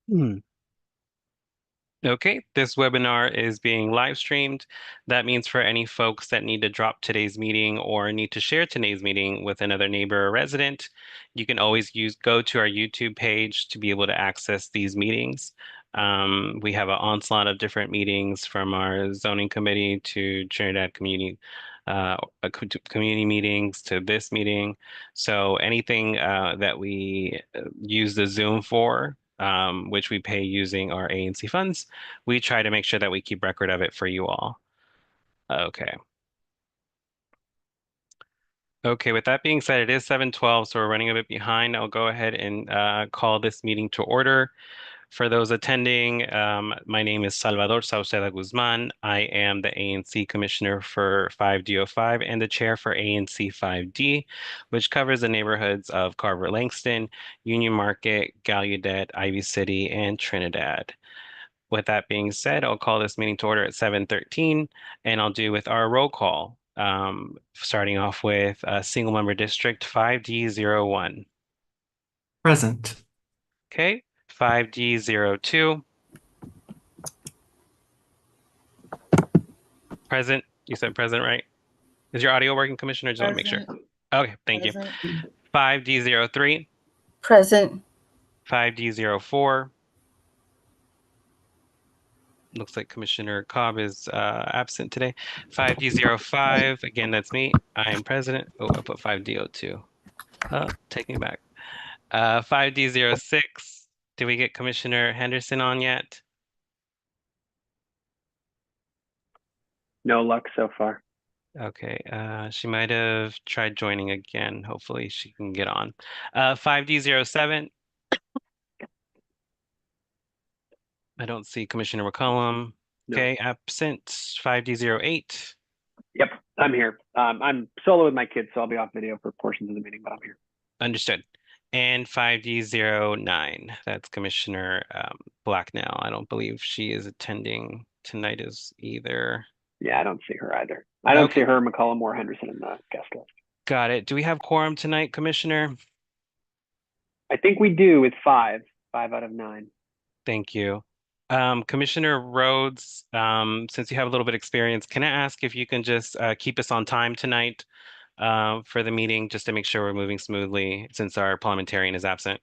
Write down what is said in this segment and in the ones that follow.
Hmm. Okay, this webinar is being live streamed. That means for any folks that need to drop today's meeting or need to share today's meeting with another neighbor or resident, you can always go to our YouTube page to be able to access these meetings. We have an onslaught of different meetings from our zoning committee to Trinidad community to community meetings to this meeting. So anything that we use the Zoom for, which we pay using our ANC funds, we try to make sure that we keep record of it for you all. Okay. Okay, with that being said, it is 7:12, so we're running a bit behind. I'll go ahead and call this meeting to order. For those attending, my name is Salvador Sauceda Guzman. I am the ANC Commissioner for 5D05 and the Chair for ANC 5D, which covers the neighborhoods of Carver Langston, Union Market, Gallaudet, Ivy City, and Trinidad. With that being said, I'll call this meeting to order at 7:13, and I'll do with our roll call, starting off with single member district 5D01. Present. Okay, 5D02. Present. You said present, right? Is your audio working, Commissioner? Just want to make sure. Present, Okay, thank you. present, 5D03, present, 5D04. Looks like Commissioner Cobb is absent today. 5D05, again, that's me. I am president. Oh, I put 5D02. Take me back. 5D06. Did we get Commissioner Henderson on yet? No luck so far. Okay, she might have tried joining again. Hopefully she can get on. 5D07. I don't see Commissioner McCollum. No. Okay, absent. 5D08. Yep, I'm here. I'm solo with my kids, so I'll be off video for portions of the meeting, but I'm here. Understood. And 5D09. That's Commissioner Blacknell. I don't believe she is attending tonight as either. Yeah, I don't see her either. I don't see Okay, her, McCollum, or Henderson in the guest list. got it. Do we have quorum tonight, Commissioner? I think we do with five out of nine. Thank you. Commissioner Rhodes, since you have a little bit of experience, can I ask if you can just keep us on time tonight for the meeting, just to make sure we're moving smoothly since our parliamentarian is absent?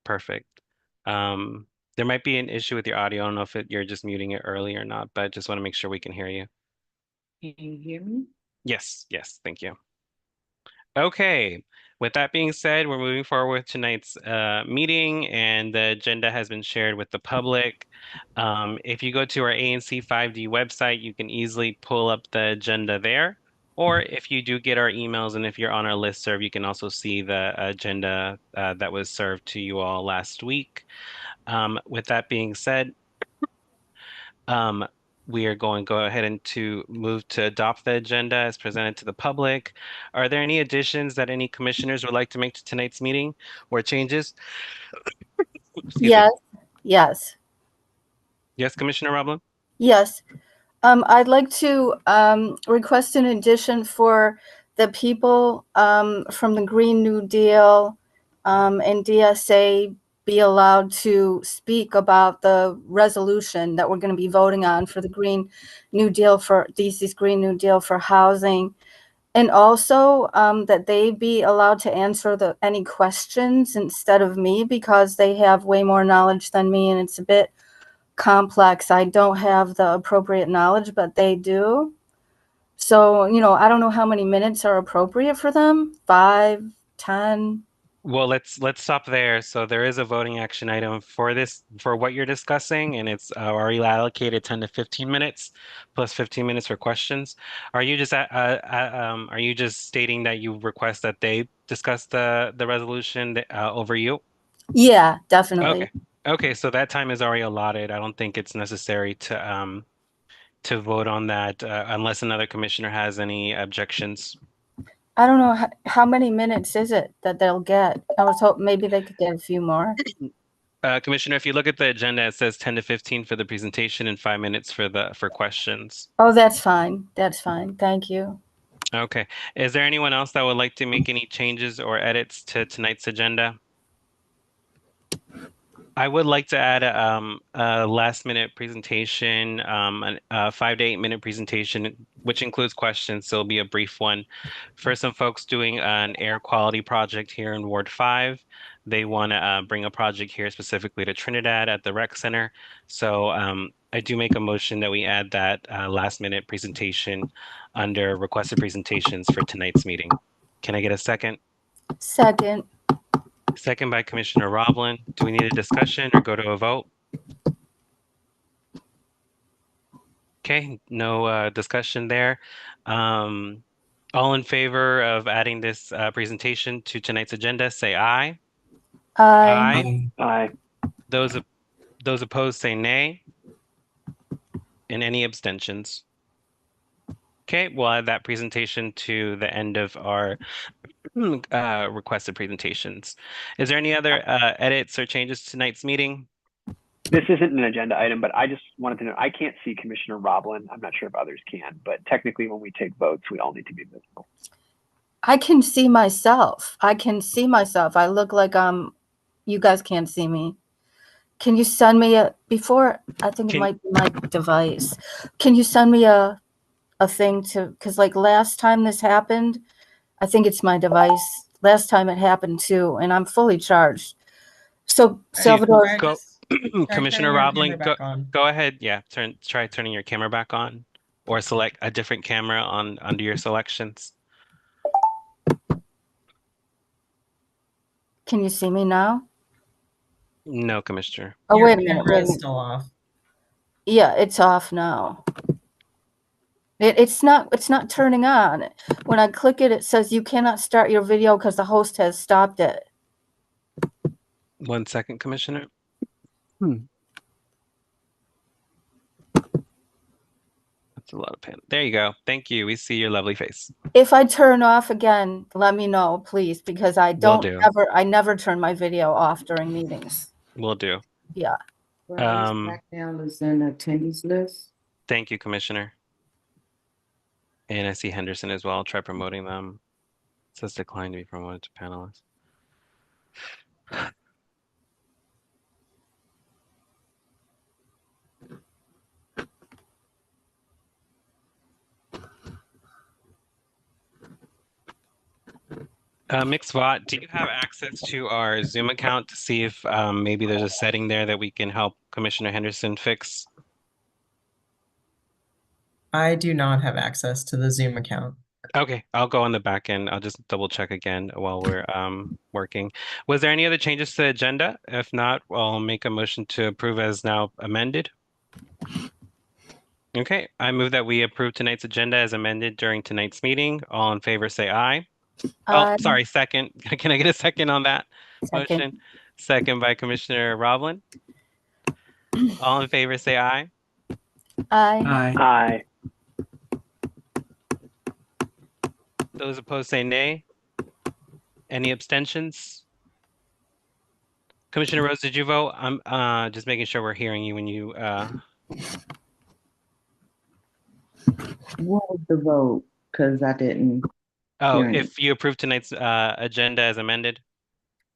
Perfect. There might be an issue with your audio. I don't know if you're just muting it early or not, but just want to make sure we can hear you. can you hear me? Yes, yes, thank you. Okay, with that being said, we're moving forward with tonight's meeting, and the agenda has been shared with the public. If you go to our ANC 5D website, you can easily pull up the agenda there. Or if you do get our emails and if you're on our listserv, you can also see the agenda that was served to you all last week. With that being said, um, we are going to go ahead and to move to adopt the agenda as presented to the public. Are there any additions that any commissioners would like to make to tonight's meeting or changes? Excuse me. Yes, yes, Yes, Commissioner Roblin? yes. I'd like to request an addition for the people from the Green New Deal and DSA be allowed to speak about the resolution that we're going to be voting on for the Green New Deal for DC's Green New Deal for housing. And also that they be allowed to answer any questions instead of me because they have way more knowledge than me and it's a bit complex. I don't have the appropriate knowledge, but they do. So, I don't know how many minutes are appropriate for them. 5, 10. Well, let's stop there. So there is a voting action item for this for what you're discussing, and it's already allocated 10 to 15 minutes plus 15 minutes for questions. Are you just stating that you request that they discuss the resolution over you? Yeah, definitely. Okay. Okay, so that time is already allotted. I don't think it's necessary to vote on that unless another commissioner has any objections. I don't know how many minutes is it that they'll get. I was hoping maybe they could get a few more. Commissioner, if you look at the agenda, it says 10 to 15 for the presentation and 5 minutes for questions. Oh, that's fine. That's fine. Thank you. Okay. Is there anyone else that would like to make any changes or edits to tonight's agenda? I would like to add a last minute presentation, a 5 to 8 minute presentation, which includes questions. So it'll be a brief one for some folks doing an air quality project here in Ward 5. They want to bring a project here specifically to Trinidad at the rec center. So I do make a motion that we add that last minute presentation under requested presentations for tonight's meeting. Can I get a second? Second. Second by Commissioner Roblin. Do we need a discussion or go to a vote? Okay, no discussion there. Um, all in favor of adding this presentation to tonight's agenda, say aye. Aye. Aye. Aye. Those those opposed say nay. And any abstentions? Okay, we'll add that presentation to the end of our requested presentations. Is there any other edits or changes to tonight's meeting? This isn't an agenda item, but I just wanted to know, I can't see Commissioner Roblin. I'm not sure if others can, but technically when we take votes, we all need to be visible. I can see myself. I can see myself. I look like you guys can't see me. Can you send me before, I think it might be my device. Can you send me a thing because like last time this happened, I think it's my device. Last time it happened too, and I'm fully charged. So Salvador, Go, Commissioner Roblin, on. go ahead. Yeah, try turning your camera back on, or select a different camera on under your selections. can you see me now? No, Commissioner. Oh, Your wait a minute. camera is still off. Yeah, it's off now. It's not turning on. When I click it, it says you cannot start your video because the host has stopped it. 1 second, Commissioner. That's a lot of pen. There you go. Thank you. We see your lovely face. If I turn off again, let me know, please, because I never turn my video off during meetings. Will do. Yeah. SmackDown is in attendees list. Thank you, Commissioner. And I see Henderson as well. I'll try promoting them. It says decline to be promoted to panelists. Mixbot, do you have access to our Zoom account to see if maybe there's a setting there that we can help Commissioner Henderson fix? I do not have access to the Zoom account. Okay, I'll go on the back end. I'll just double check again while we're working. Was there any other changes to the agenda? If not, I'll make a motion to approve as now amended. Okay, I move that we approve tonight's agenda as amended during tonight's meeting. All in favor, say aye. Oh, sorry, second. Can I get a second on that motion? Second by Commissioner Roblin. All in favor, say aye. Aye. Aye. Those opposed say nay. Any abstentions? Commissioner Rose, did you vote? I'm just making sure we're hearing you when you What was the vote? Because I didn't. Oh, hear if you approve tonight's agenda as amended.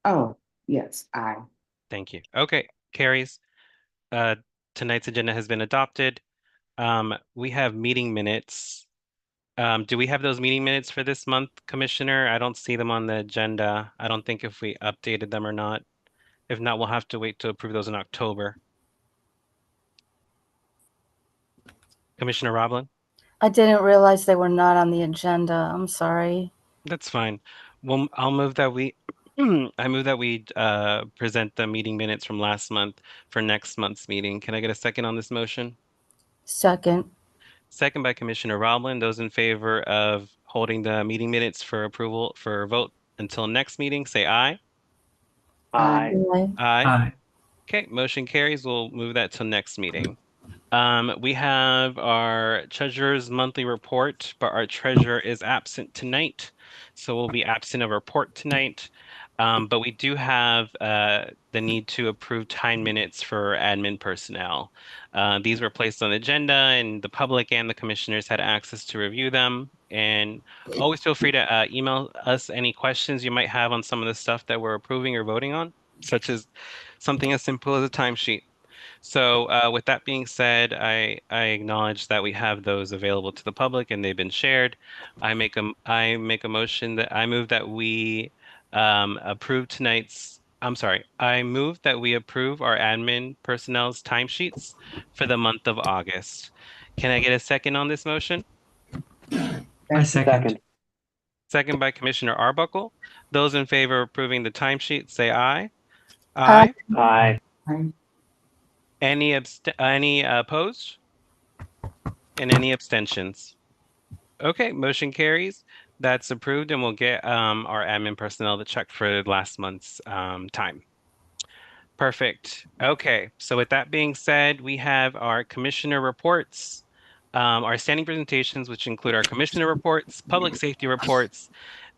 Oh, yes, aye. Thank you. Okay, carries. Tonight's agenda has been adopted. We have meeting minutes. Do we have those meeting minutes for this month, Commissioner? I don't see them on the agenda. I don't think if we updated them or not. If not, we'll have to wait to approve those in October. Commissioner Roblin? I didn't realize they were not on the agenda. I'm sorry. That's fine. Well, I'll move that we I move that we present the meeting minutes from last month for next month's meeting. Can I get a second on this motion? Second. Second by Commissioner Roblin. Those in favor of holding the meeting minutes for approval for vote until next meeting, say aye. Aye. Aye. Aye. Aye. Okay, motion carries. We'll move that till next meeting. We have our treasurer's monthly report, but our treasurer is absent tonight. So we'll be absent of report tonight. But we do have the need to approve time minutes for admin personnel. These were placed on the agenda and the public and the commissioners had access to review them. And always feel free to email us any questions you might have on some of the stuff that we're approving or voting on, such as something as simple as a timesheet. So with that being said, I acknowledge that we have those available to the public and they've been shared. I make a motion that I move that we approve tonight's. I'm sorry. I move that we approve our admin personnel's timesheets for the month of August. Can I get a second on this motion? I second. Second. Second by Commissioner Arbuckle. Those in favor of approving the timesheet say aye. Aye. Aye. Aye. Aye. Any opposed? And any abstentions? Okay, motion carries. That's approved, and we'll get our admin personnel to check for last month's time. Perfect. Okay, so with that being said, we have our commissioner reports, our standing presentations, which include our commissioner reports, public safety reports,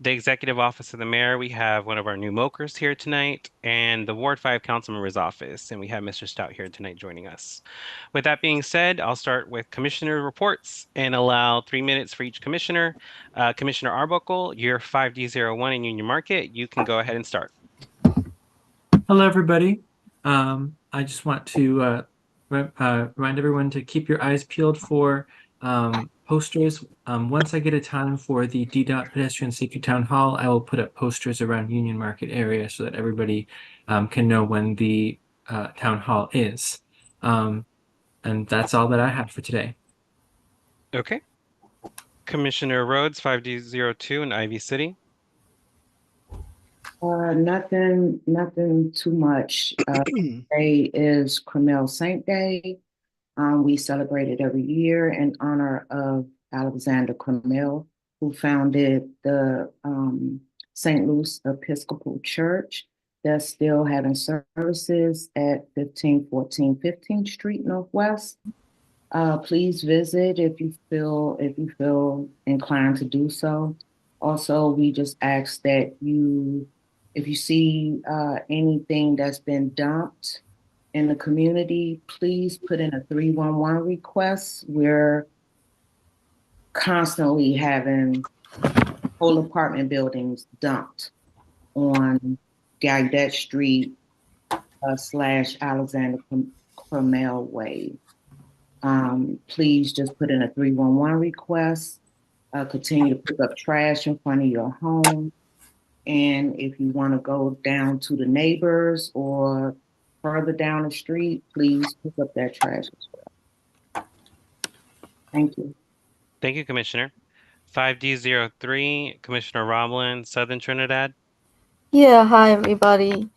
the executive office of the mayor. We have one of our new mokers here tonight, and the Ward 5 council member's office, and we have Mr. Stout here tonight joining us. With that being said, I'll start with commissioner reports and allow 3 minutes for each commissioner. Commissioner Arbuckle, you're 5D01 in Union Market. You can go ahead and start. Hello, everybody. I just want to remind everyone to keep your eyes peeled for posters. Once I get a time for the DDOT Pedestrian Safety Town Hall, I will put up posters around Union Market area so that everybody can know when the town hall is. And that's all that I have for today. Okay. Commissioner Rhodes, 5D02 in Ivy City. Nothing too much. Today is Cornell Saint Day. We celebrate it every year in honor of Alexander Cornell, who founded the St. Louis Episcopal Church. They're still having services at 1514 15th Street Northwest. Please visit if you feel inclined to do so. Also, we just ask that if you see anything that's been dumped in the community, please put in a 311 request. We're constantly having whole apartment buildings dumped on Gaudet Street / Alexander Cornell Way. Please just put in a 311 request. Continue to pick up trash in front of your home. And if you want to go down to the neighbors or further down the street, please pick up that trash as well. Thank you. Thank you, Commissioner. 5D03, Commissioner Roblin, Southern Trinidad. Yeah, hi everybody.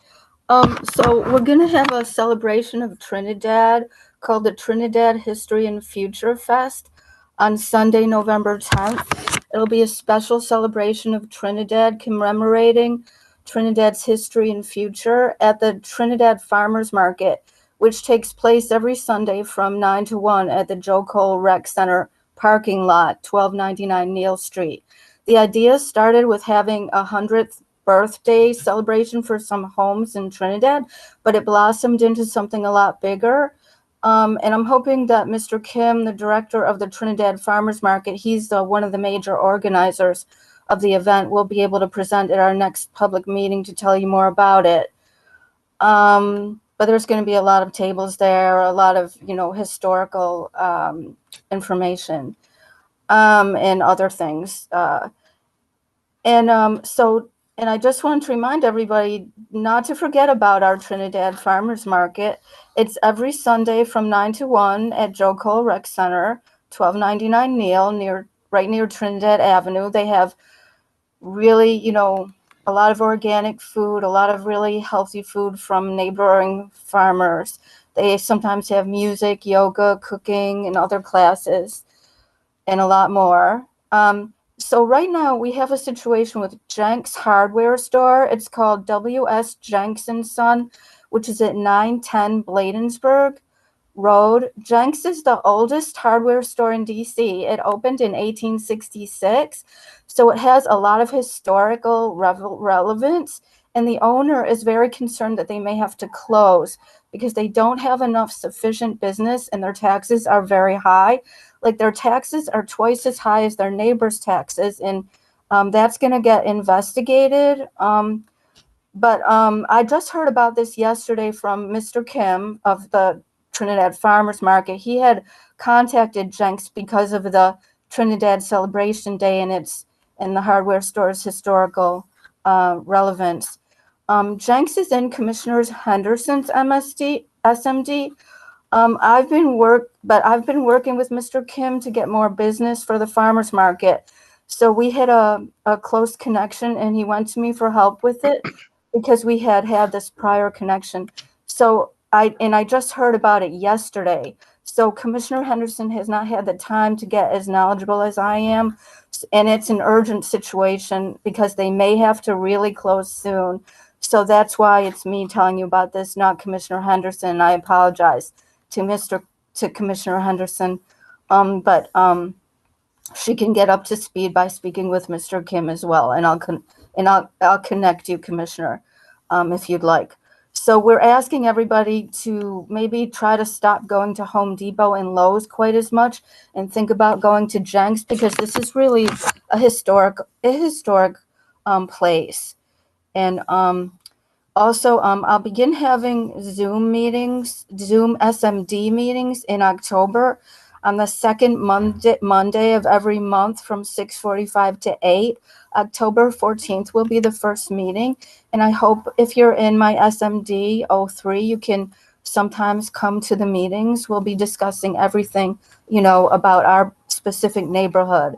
So we're gonna have a celebration of Trinidad called the Trinidad History and Future Fest on Sunday, November 10th. It'll be a special celebration of Trinidad commemorating Trinidad's history and future at the Trinidad Farmers Market, which takes place every Sunday from 9 to 1 at the Joe Cole Rec Center parking lot, 1299 Neal Street. The idea started with having a 100th birthday celebration for some homes in Trinidad, but it blossomed into something a lot bigger. And I'm hoping that Mr. Kim, the director of the Trinidad Farmers Market, he's one of the major organizers of the event, will be able to present at our next public meeting to tell you more about it. But there's going to be a lot of tables there, a lot of, historical information and other things. And I just want to remind everybody not to forget about our Trinidad Farmers Market. It's every Sunday from 9 to 1 at Joe Cole Rec Center, 1299 Neal, right near Trinidad Avenue. They have really, a lot of organic food, a lot of really healthy food from neighboring farmers. They sometimes have music, yoga, cooking, and other classes, and a lot more. So right now we have a situation with Jenks Hardware Store. It's called W.S. Jenks & Son, which is at 910 Bladensburg Road. Jenks is the oldest hardware store in D.C. It opened in 1866, so it has a lot of historical relevance, and the owner is very concerned that they may have to close because they don't have enough sufficient business and their taxes are very high. Like their taxes are twice as high as their neighbors' taxes, and that's going to get investigated. But I just heard about this yesterday from Mr. Kim of the Trinidad Farmers Market. He had contacted Jenks because of the Trinidad Celebration Day and its and the hardware store's historical relevance. Jenks is in Commissioner Henderson's SMD. I've been working with Mr. Kim to get more business for the farmers market. So we had a close connection, and he went to me for help with it because we had this prior connection. So I just heard about it yesterday. So Commissioner Henderson has not had the time to get as knowledgeable as I am, and it's an urgent situation because they may have to really close soon. So that's why it's me telling you about this, not Commissioner Henderson. I apologize to Commissioner Henderson, but she can get up to speed by speaking with Mr. Kim as well, and I'll connect you, Commissioner, if you'd like. So we're asking everybody to maybe try to stop going to Home Depot and Lowe's quite as much, and think about going to Jenks, because this is really a historic place. And also, I'll begin having Zoom SMD meetings in October on the second Monday of every month from 6:45 to 8. October 14th will be the first meeting. And I hope if you're in my SMD 03, you can sometimes come to the meetings. We'll be discussing everything, about our specific neighborhood.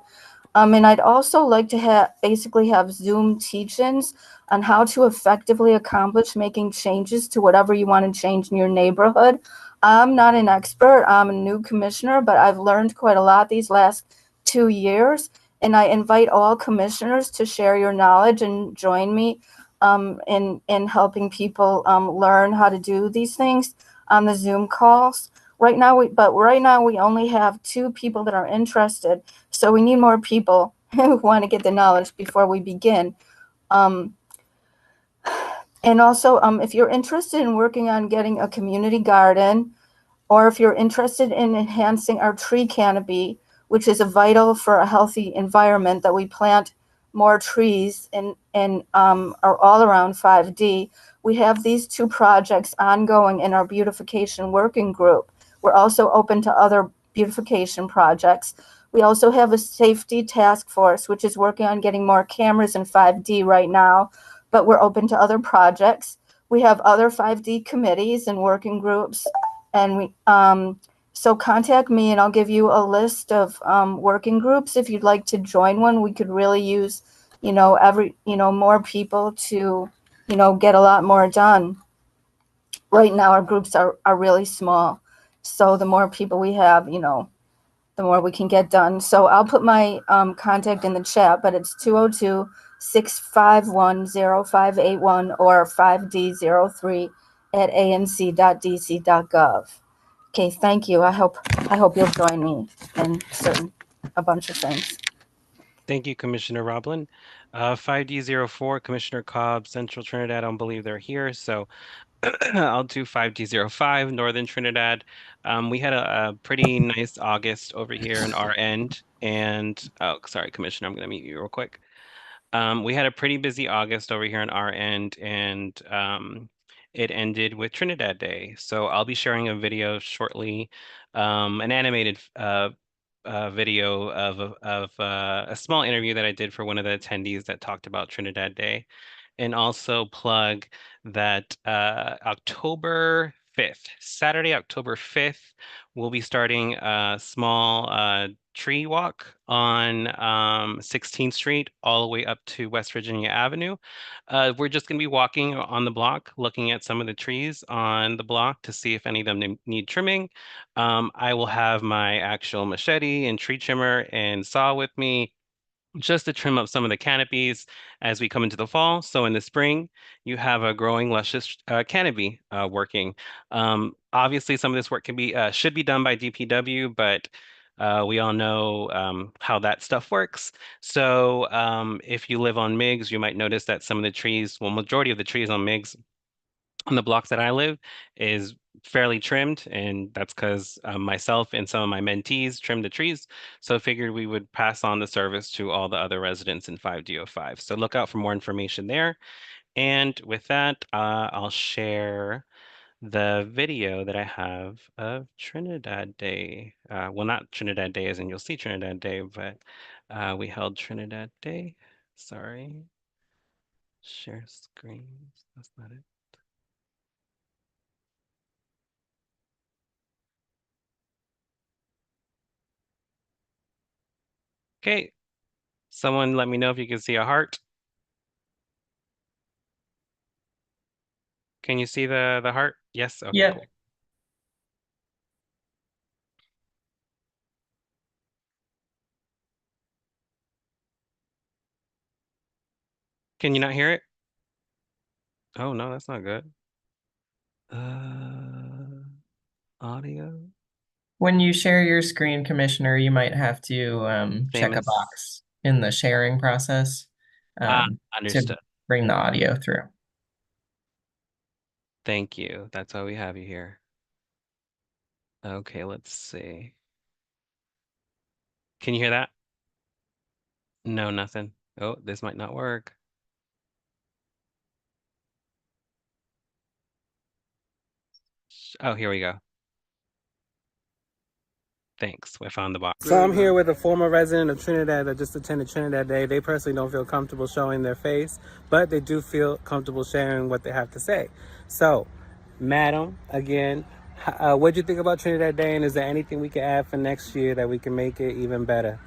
And I'd also like to basically have Zoom teach-ins on how to effectively accomplish making changes to whatever you want to change in your neighborhood. I'm not an expert. I'm a new commissioner, but I've learned quite a lot these last 2 years. And I invite all commissioners to share your knowledge and join me in helping people learn how to do these things on the Zoom calls. Right now, we only have 2 people that are interested. So we need more people who want to get the knowledge before we begin. Um, and also, if you're interested in working on getting a community garden, or if you're interested in enhancing our tree canopy, which is vital for a healthy environment, that we plant more trees are all around 5D. We have these 2 projects ongoing in our beautification working group. We're also open to other beautification projects. We also have a safety task force, which is working on getting more cameras in 5D right now, but we're open to other projects. We have other 5D committees and working groups, and so contact me and I'll give you a list of working groups. If you'd like to join one, we could really use, more people to, get a lot more done. Right now, our groups are really small. So the more people we have, the more we can get done. So I'll put my contact in the chat, but it's 202-651-0581 or 5D03 at anc.dc.gov. Okay, thank you. I hope you'll join me in a bunch of things. Thank you, Commissioner Roblin. 5D04, Commissioner Cobb, Central Trinidad, I don't believe they're here, so I'll do 5D05, Northern Trinidad. We had a pretty nice August over here in our end, and oh, sorry, Commissioner, I'm going to mute you real quick. We had a pretty busy August over here on our end, and it ended with Trinidad Day. So I'll be sharing a video shortly, an animated video of a small interview that I did for one of the attendees that talked about Trinidad Day, and also plug that October 5th, Saturday, October 5th, we'll be starting a small tree walk on 16th Street all the way up to West Virginia Avenue. We're just going to be walking on the block, looking at some of the trees on the block to see if any of them need trimming. I will have my actual machete and tree trimmer and saw with me just to trim up some of the canopies as we come into the fall. So in the spring, you have a growing luscious canopy working. Obviously, some of this work should be done by DPW, but we all know how that stuff works. So if you live on MIGS, you might notice that some of the trees, well, majority of the trees on MIGS on the blocks that I live is fairly trimmed, and that's because myself and some of my mentees trimmed the trees. So I figured we would pass on the service to all the other residents in 5D05. So look out for more information there. And with that, I'll share the video that I have of Trinidad Day. Well, not Trinidad Day as in you'll see Trinidad Day, but we held Trinidad Day. Sorry. Share screens. That's not it. Okay. Someone let me know if you can see a heart. Can you see the heart? Yes. Okay, Yep. cool. Can you not hear it? Oh no, that's not good. Audio. When you share your screen, Commissioner, you might have to check a Famous. box in the sharing process to Understood. bring the audio through. Thank you. That's why we have you here. Okay, let's see. Can you hear that? No, nothing. Oh, this might not work. Oh, here we go. Thanks. I found the box. So I'm here with a former resident of Trinidad that just attended Trinidad Day. They personally don't feel comfortable showing their face, but they do feel comfortable sharing what they have to say. So, madam, again, what do you think about Trinidad Day, and is there anything we can add for next year that we can make it even better?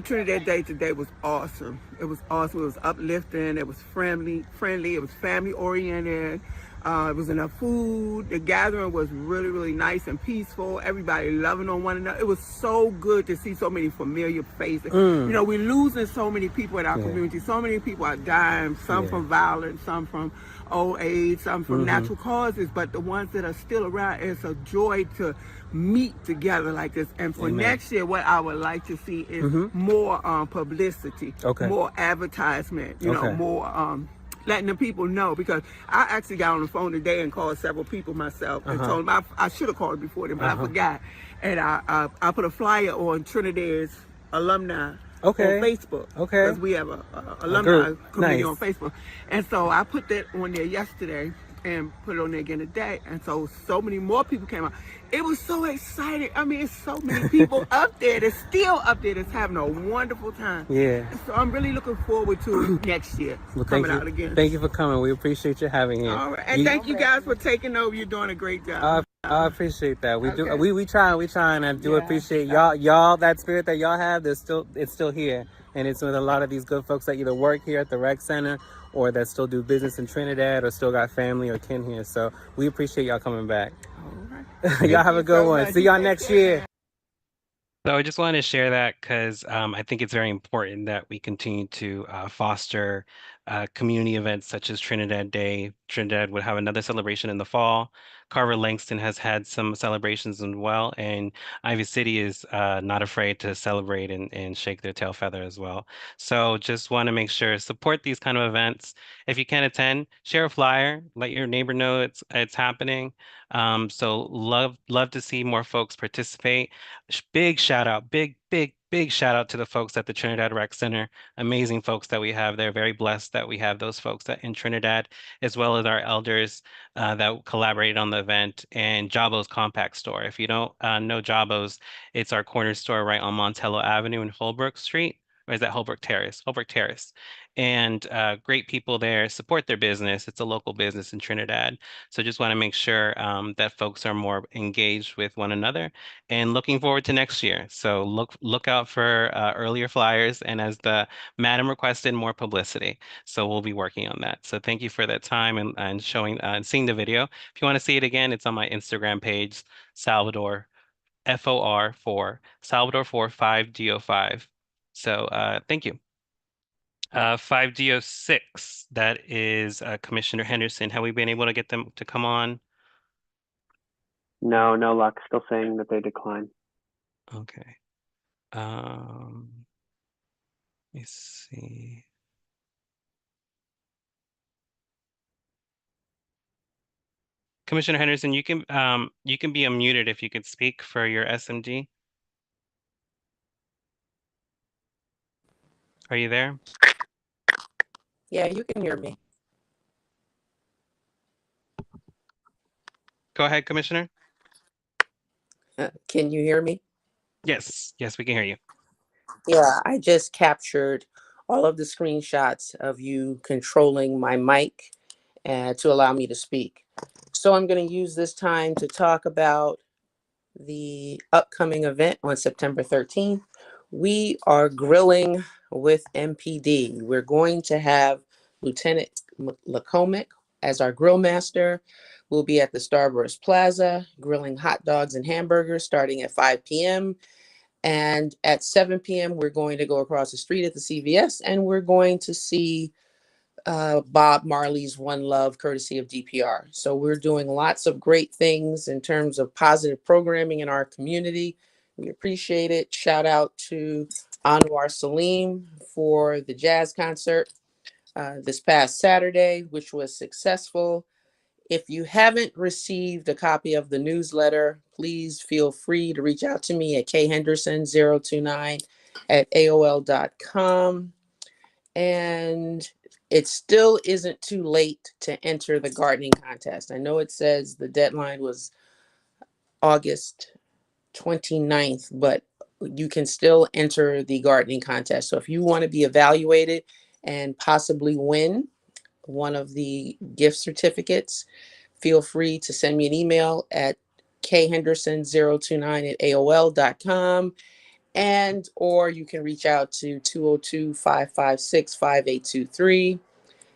Trinidad Day today was awesome. It was awesome. It was uplifting. It was friendly. It was family oriented. It was enough food. The gathering was really, really nice and peaceful. Everybody loving on one another. It was so good to see so many familiar faces. You know, we're losing so many people in our community. So many people are dying, some from violence, some from old age, some from natural causes. But the ones that are still around, it's a joy to meet together like this. And for next year, what I would like to see is more publicity, more advertisement, you know, more letting the people know, because I actually got on the phone today and called several people myself and told them I should have called before them, but I forgot. And I put a flyer on Trinidad's alumni on Facebook. Because we have a alumni committee on Facebook. And so I put that on there yesterday and put it on there again today. And so many more people came out. It was so exciting. I mean, it's so many people up there that's still up there that's having a wonderful time. Yeah. So I'm really looking forward to next year coming out again. Thank you for coming. We appreciate you having here. All right. And thank you guys for taking over. You're doing a great job. I appreciate that. We do. We try, and I do appreciate y'all. That spirit that y'all have, it's still here, and it's with a lot of these good folks that either work here at the rec center or that still do business in Trinidad or still got family or kin here. So we appreciate y'all coming back. All right. Y'all have a good one. See y'all next year. So I just wanted to share that because I think it's very important that we continue to foster community events such as Trinidad Day. Trinidad would have another celebration in the fall. Carver Langston has had some celebrations as well, and Ivy City is not afraid to celebrate and shake their tail feather as well. So just want to make sure support these kind of events. If you can attend, share a flyer, let your neighbor know it's happening. So love to see more folks participate. Big shout out, big shout out to the folks at the Trinidad Rec Center. Amazing folks that we have there. Very blessed that we have those folks that in Trinidad, as well as our elders that collaborated on the event, and Jabo's Compact Store. If you don't know Jabo's, it's our corner store right on Montello Avenue and Holbrook Street. Or is that Holbrook Terrace? Holbrook Terrace. And great people there support their business. It's a local business in Trinidad. So just want to make sure that folks are more engaged with one another and looking forward to next year. So look out for earlier flyers, and as the madam requested, more publicity. So we'll be working on that. So thank you for that time and showing and seeing the video. If you want to see it again, it's on my Instagram page, Salvador FOR4 Salvador 4 5DO5. So thank you. 5DO6, that is Commissioner Henderson. Have we been able to get them to come on? No, no luck. Still saying that they decline. Okay. Let me see. Commissioner Henderson, you can be unmuted if you could speak for your SMG. Are you there? Yeah, you can hear me. Go ahead, Commissioner. Can you hear me? Yes, we can hear you. Yeah, I just captured all of the screenshots of you controlling my mic to allow me to speak. So I'm going to use this time to talk about the upcoming event on September 13th. We are grilling with MPD. We're going to have Lieutenant Lacomic as our grill master. We'll be at the Starburst Plaza grilling hot dogs and hamburgers starting at 5 p.m. And at 7 p.m., we're going to go across the street at the CVS and we're going to see Bob Marley's One Love, courtesy of DPR. So we're doing lots of great things in terms of positive programming in our community. We appreciate it. Shout out to Anwar Salim for the jazz concert this past Saturday, which was successful. If you haven't received a copy of the newsletter, please feel free to reach out to me at khenderson029 at AOL.com. And it still isn't too late to enter the gardening contest. I know it says the deadline was August 29th, but you can still enter the gardening contest. So if you want to be evaluated and possibly win one of the gift certificates, feel free to send me an email at khenderson029 at AOL.com, and or you can reach out to 202-556-5823.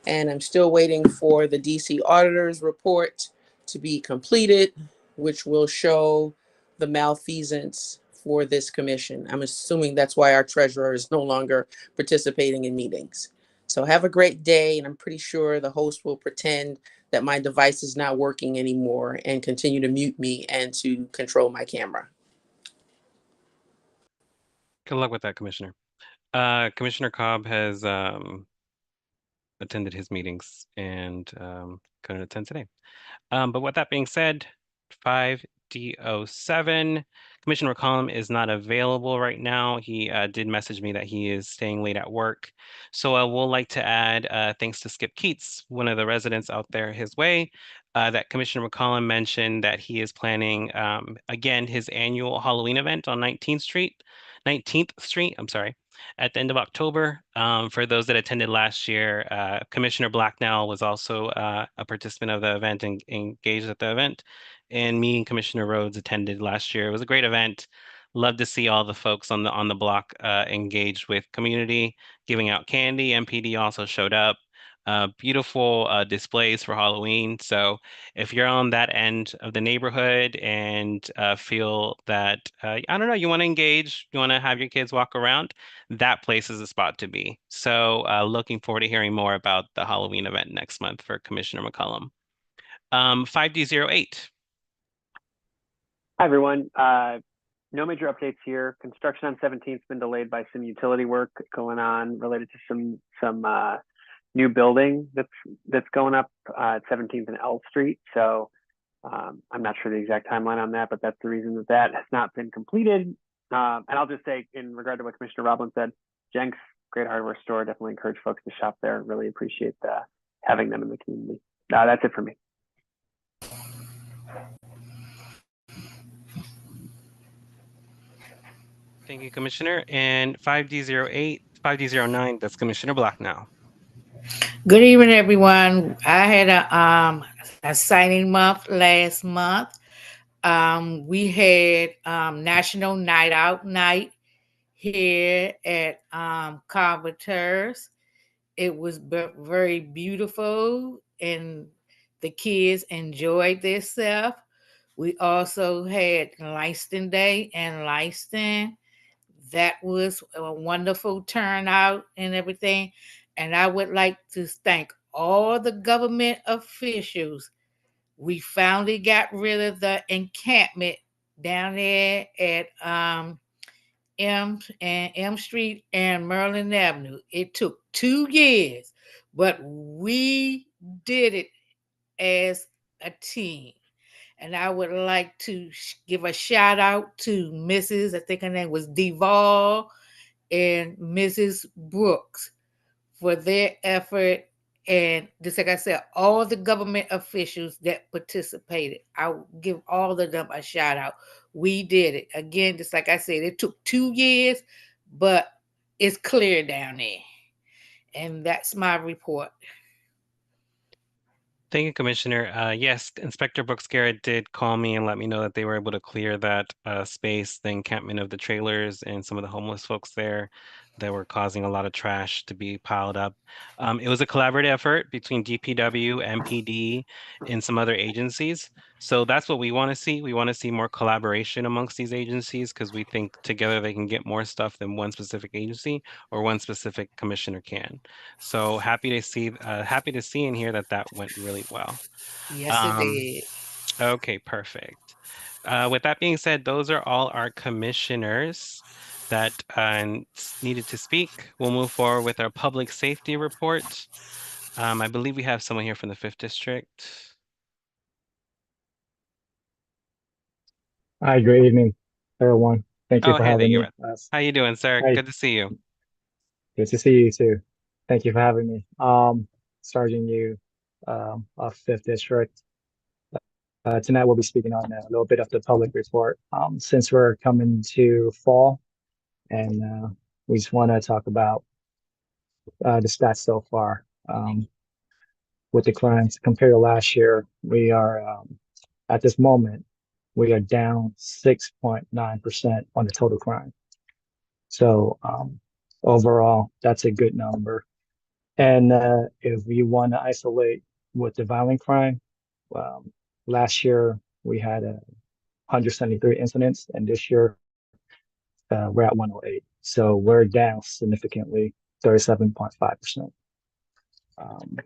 And I'm still waiting for the DC auditor's report to be completed, which will show the malfeasance for this commission. I'm assuming that's why our treasurer is no longer participating in meetings. So have a great day, and I'm pretty sure the host will pretend that my device is not working anymore and continue to mute me and to control my camera. Good luck with that, Commissioner. Commissioner Cobb has attended his meetings and couldn't attend today. But with that being said, 5D07, Commissioner McCollum is not available right now. He did message me that he is staying late at work. So I would like to add thanks to Skip Keats, one of the residents out there his way, that Commissioner McCollum mentioned that he is planning, again, his annual Halloween event on 19th Street, I'm sorry, at the end of October. For those that attended last year, Commissioner Blacknell was also a participant of the event and engaged at the event. And me and Commissioner Rhodes attended last year. It was a great event. Love to see all the folks on the block engaged with community, giving out candy. MPD also showed up. Beautiful displays for Halloween. So if you're on that end of the neighborhood and feel that, I don't know, you want to engage, you want to have your kids walk around, that place is a spot to be. So looking forward to hearing more about the Halloween event next month for Commissioner McCollum. 5D08. Hi, everyone. No major updates here. Construction on 17th has been delayed by some utility work going on related to some new building that's going up at 17th and L Street. So I'm not sure the exact timeline on that, but that's the reason that has not been completed. And I'll just say, in regard to what Commissioner Roblin said, Jenks, great hardware store. Definitely encourage folks to shop there. Really appreciate having them in the community. That's it for me. Thank you, Commissioner. And 5D08, 5D09, that's Commissioner Black now. Good evening, everyone. I had a signing month last month. We had National Night Out Night here at Carpenter's. It was very beautiful, and the kids enjoyed themselves. We also had Lyston Day in Lyston. That was a wonderful turnout and everything. And I would like to thank all the government officials. We finally got rid of the encampment down there at M Street and Maryland Avenue. It took 2 years, but we did it as a team. And I would like to give a shout out to Mrs. I think her name was Duvall and Mrs. Brooks for their effort And just like I said, all the government officials that participated, I give all of them a shout out. We did it. Again, just like I said, it took 2 years, but it's clear down there. And that's my report. Thank you, Commissioner. Yes, Inspector Brooks Garrett did call me and let me know that they were able to clear that space, the encampment of the trailers and some of the homeless folks there that were causing a lot of trash to be piled up. It was a collaborative effort between DPW, MPD, and some other agencies. So that's what we want to see. We want to see more collaboration amongst these agencies because we think together they can get more stuff than one specific agency or one specific commissioner can. So happy to see and hear that that went really well. Yes, it Um, did. okay, perfect. With that being said, those are all our commissioners that needed to speak. We'll move forward with our public safety report. I believe we have someone here from the 5th District. Hi, good evening, everyone. Thank you Oh, for hey, there having you me. are. How you doing, sir? Hi, Good to see you. good to see you too. Thank you for having me. Sergeant Yu, of 5th District. Tonight we'll be speaking on a little bit of the public report. Since we're coming to fall, and we just want to talk about the stats so far. With the crimes compared to last year, we are at this moment we are down 6.9% on the total crime. So overall, that's a good number. And if we want to isolate with the violent crime, um, last year we had 173 incidents, and this year we're at 108. So we're down significantly, 37.5%. Um,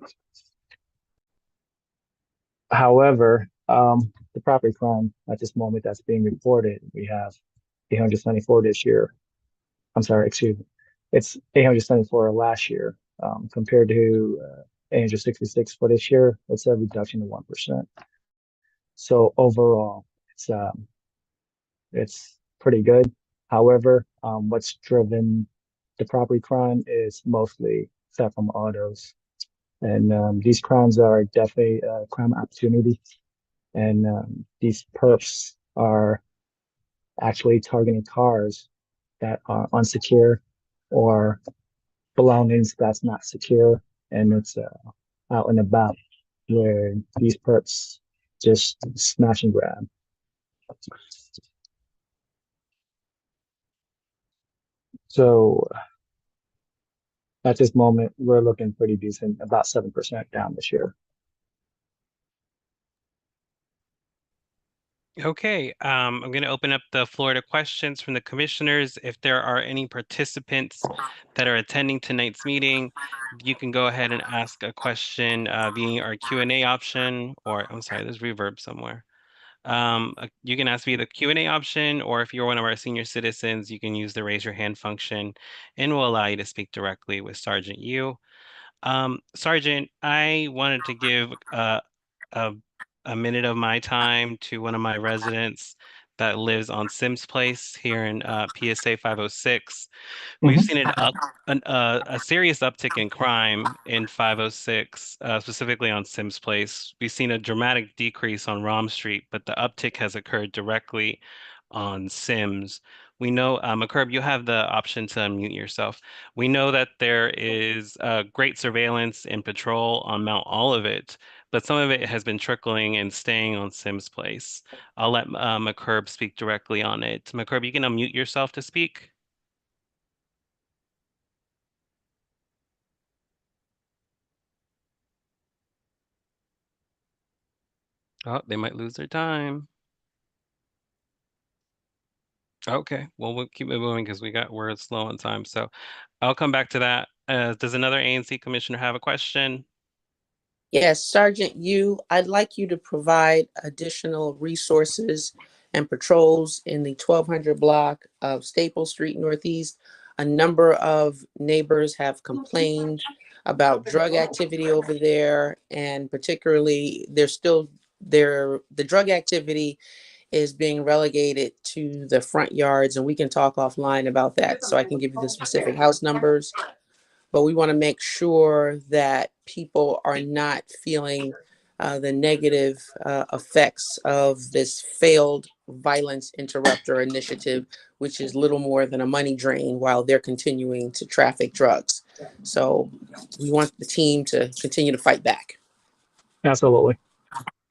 However, the property crime at this moment that's being reported, we have 874 this year. I'm sorry, excuse me. It's 874 last year, compared to 866 for this year. It's a reduction of 1%. So overall, it's pretty good. However, what's driven the property crime is mostly theft from autos, and these crimes are definitely a crime opportunity. And these perps are actually targeting cars that are unsecure or belongings that's not secure, and it's out and about where these perps just smash and grab. So at this moment, we're looking pretty decent, about 7% down this year. Okay, I'm going to open up the floor to questions from the commissioners. If there are any participants that are attending tonight's meeting, you can go ahead and ask a question via our Q&A option, or I'm sorry, there's reverb somewhere. You can ask via the Q&A option, or if you're one of our senior citizens, you can use the raise your hand function, and we'll allow you to speak directly with Sergeant Yu. Sergeant, I wanted to give a, a minute of my time to one of my residents that lives on Sims Place here in PSA 506. We've Mhm. seen a serious uptick in crime in 506, specifically on Sims Place. We've seen a dramatic decrease on Rom Street, but the uptick has occurred directly on Sims. We know, McCurb, you have the option to unmute yourself. We know that there is great surveillance and patrol on Mount Olivet, but some of it has been trickling and staying on Sims Place. I'll let McCurb speak directly on it. McCurb, you can unmute yourself to speak. Oh, they might lose their time. Okay, well, we'll keep it moving because we're slow on time. So I'll come back to that. Does another ANC commissioner have a question? Yes, Sergeant Yu, I'd like you to provide additional resources and patrols in the 1200 block of Staple Street Northeast. A number of neighbors have complained about drug activity over there, and particularly the drug activity is being relegated to the front yards, and we can talk offline about that so I can give you the specific house numbers. but we want to make sure that people are not feeling the negative effects of this failed violence interrupter initiative, which is little more than a money drain while they're continuing to traffic drugs. So we want the team to continue to fight back. Absolutely.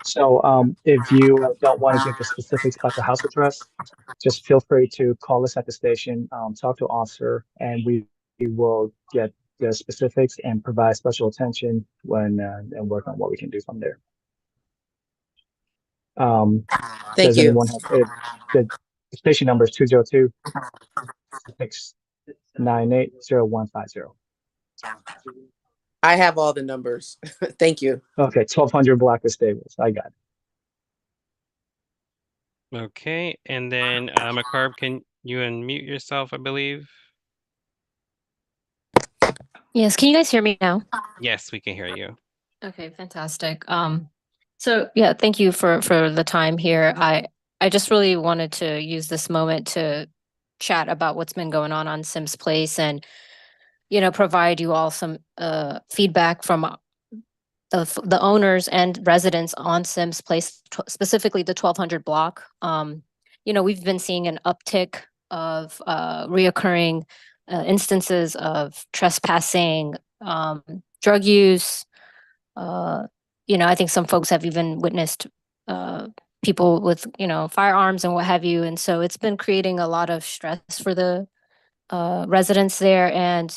So if you don't want to give the specifics about the house address, just feel free to call us at the station, talk to an officer, and we will get the specifics and provide special attention when and work on what we can do from there. Thank Does you. anyone have the station number is 202-698-0150. I have all the numbers. Thank you. Okay, 1200 Blacklist Stables. I got it. Okay, and then McCarb, can you unmute yourself, I believe? Yes, can you guys hear me now? Yes, we can hear you. Okay, fantastic. So yeah, thank you for the time here. I just really wanted to use this moment to chat about what's been going on Sims Place and provide you all some feedback from the owners and residents on Sims Place, specifically the 1200 block. We've been seeing an uptick of reoccurring instances of trespassing, drug use. I think some folks have even witnessed people with, firearms and what have you. And so it's been creating a lot of stress for the residents there and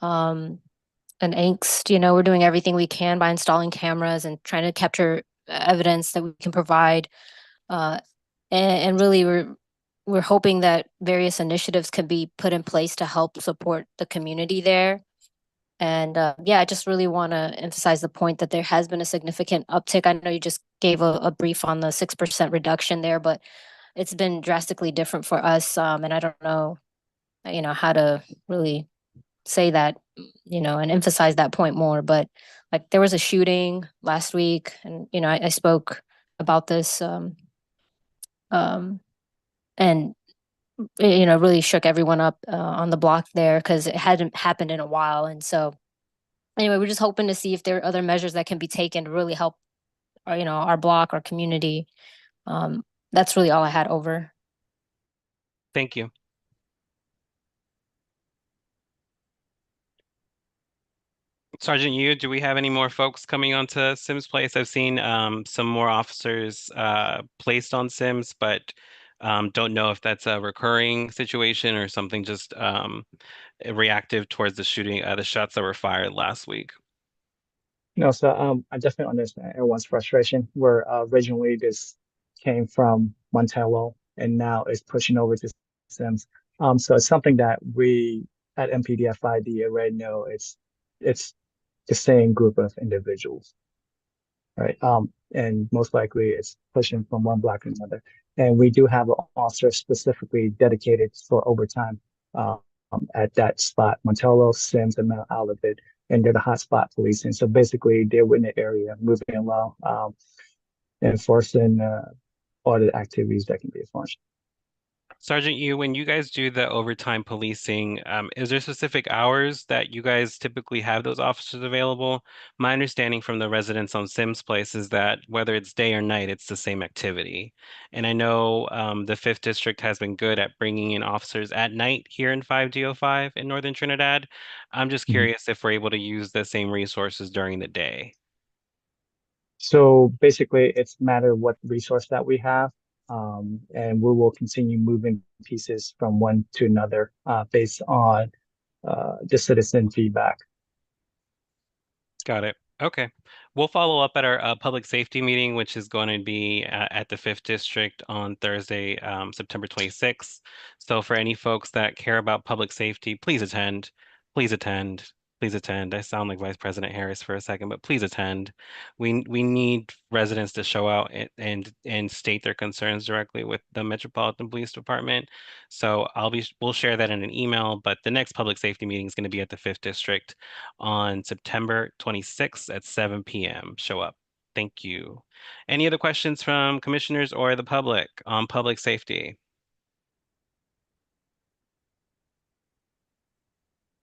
angst. We're doing everything we can by installing cameras and trying to capture evidence that we can provide. And really, we're hoping that various initiatives can be put in place to help support the community there. And yeah, I just really want to emphasize the point that there has been a significant uptick. I know you just gave a brief on the 6% reduction there, but it's been drastically different for us. And I don't know, how to really say that, and emphasize that point more. But like there was a shooting last week, and I spoke about this, and really shook everyone up on the block there because it hadn't happened in a while. And so anyway, we're just hoping to see if there are other measures that can be taken to really help our block, our community. That's really all I had. Over. Thank you. Sergeant Yu, do we have any more folks coming onto Sims Place? I've seen some more officers placed on Sims, but don't know if that's a recurring situation or something just reactive towards the shooting, the shots that were fired last week. No, so I definitely understand everyone's frustration. Where originally this came from Montello and now it's pushing over to Sims. So it's something that we at MPDFID already know it's the same group of individuals, right? And most likely it's pushing from one block to another. And we do have an officer specifically dedicated for overtime at that spot, Montello, Sims, and Mount Olivet, and they're the hotspot police. And so basically they're in the area, moving along, enforcing all the activities that can be enforced. Sergeant Yu, when you guys do the overtime policing, is there specific hours that you guys typically have those officers available? My understanding from the residents on Sims Place is that whether it's day or night, it's the same activity. And I know the 5th District has been good at bringing in officers at night here in 5D05 in Northern Trinidad. I'm just curious if we're able to use the same resources during the day. So basically, it's a matter of what resource that we have. And we will continue moving pieces from one to another based on the citizen feedback. Got it. Okay. We'll follow up at our public safety meeting, which is going to be at the 5th District on Thursday, September 26th. So for any folks that care about public safety, please attend. Please attend. Please attend. I sound like Vice President Harris for a second, but please attend. We need residents to show out and state their concerns directly with the Metropolitan Police Department. So we'll share that in an email, but the next public safety meeting is going to be at the 5th District on September 26th at 7 p.m. Show up. Thank you. Any other questions from commissioners or the public on public safety?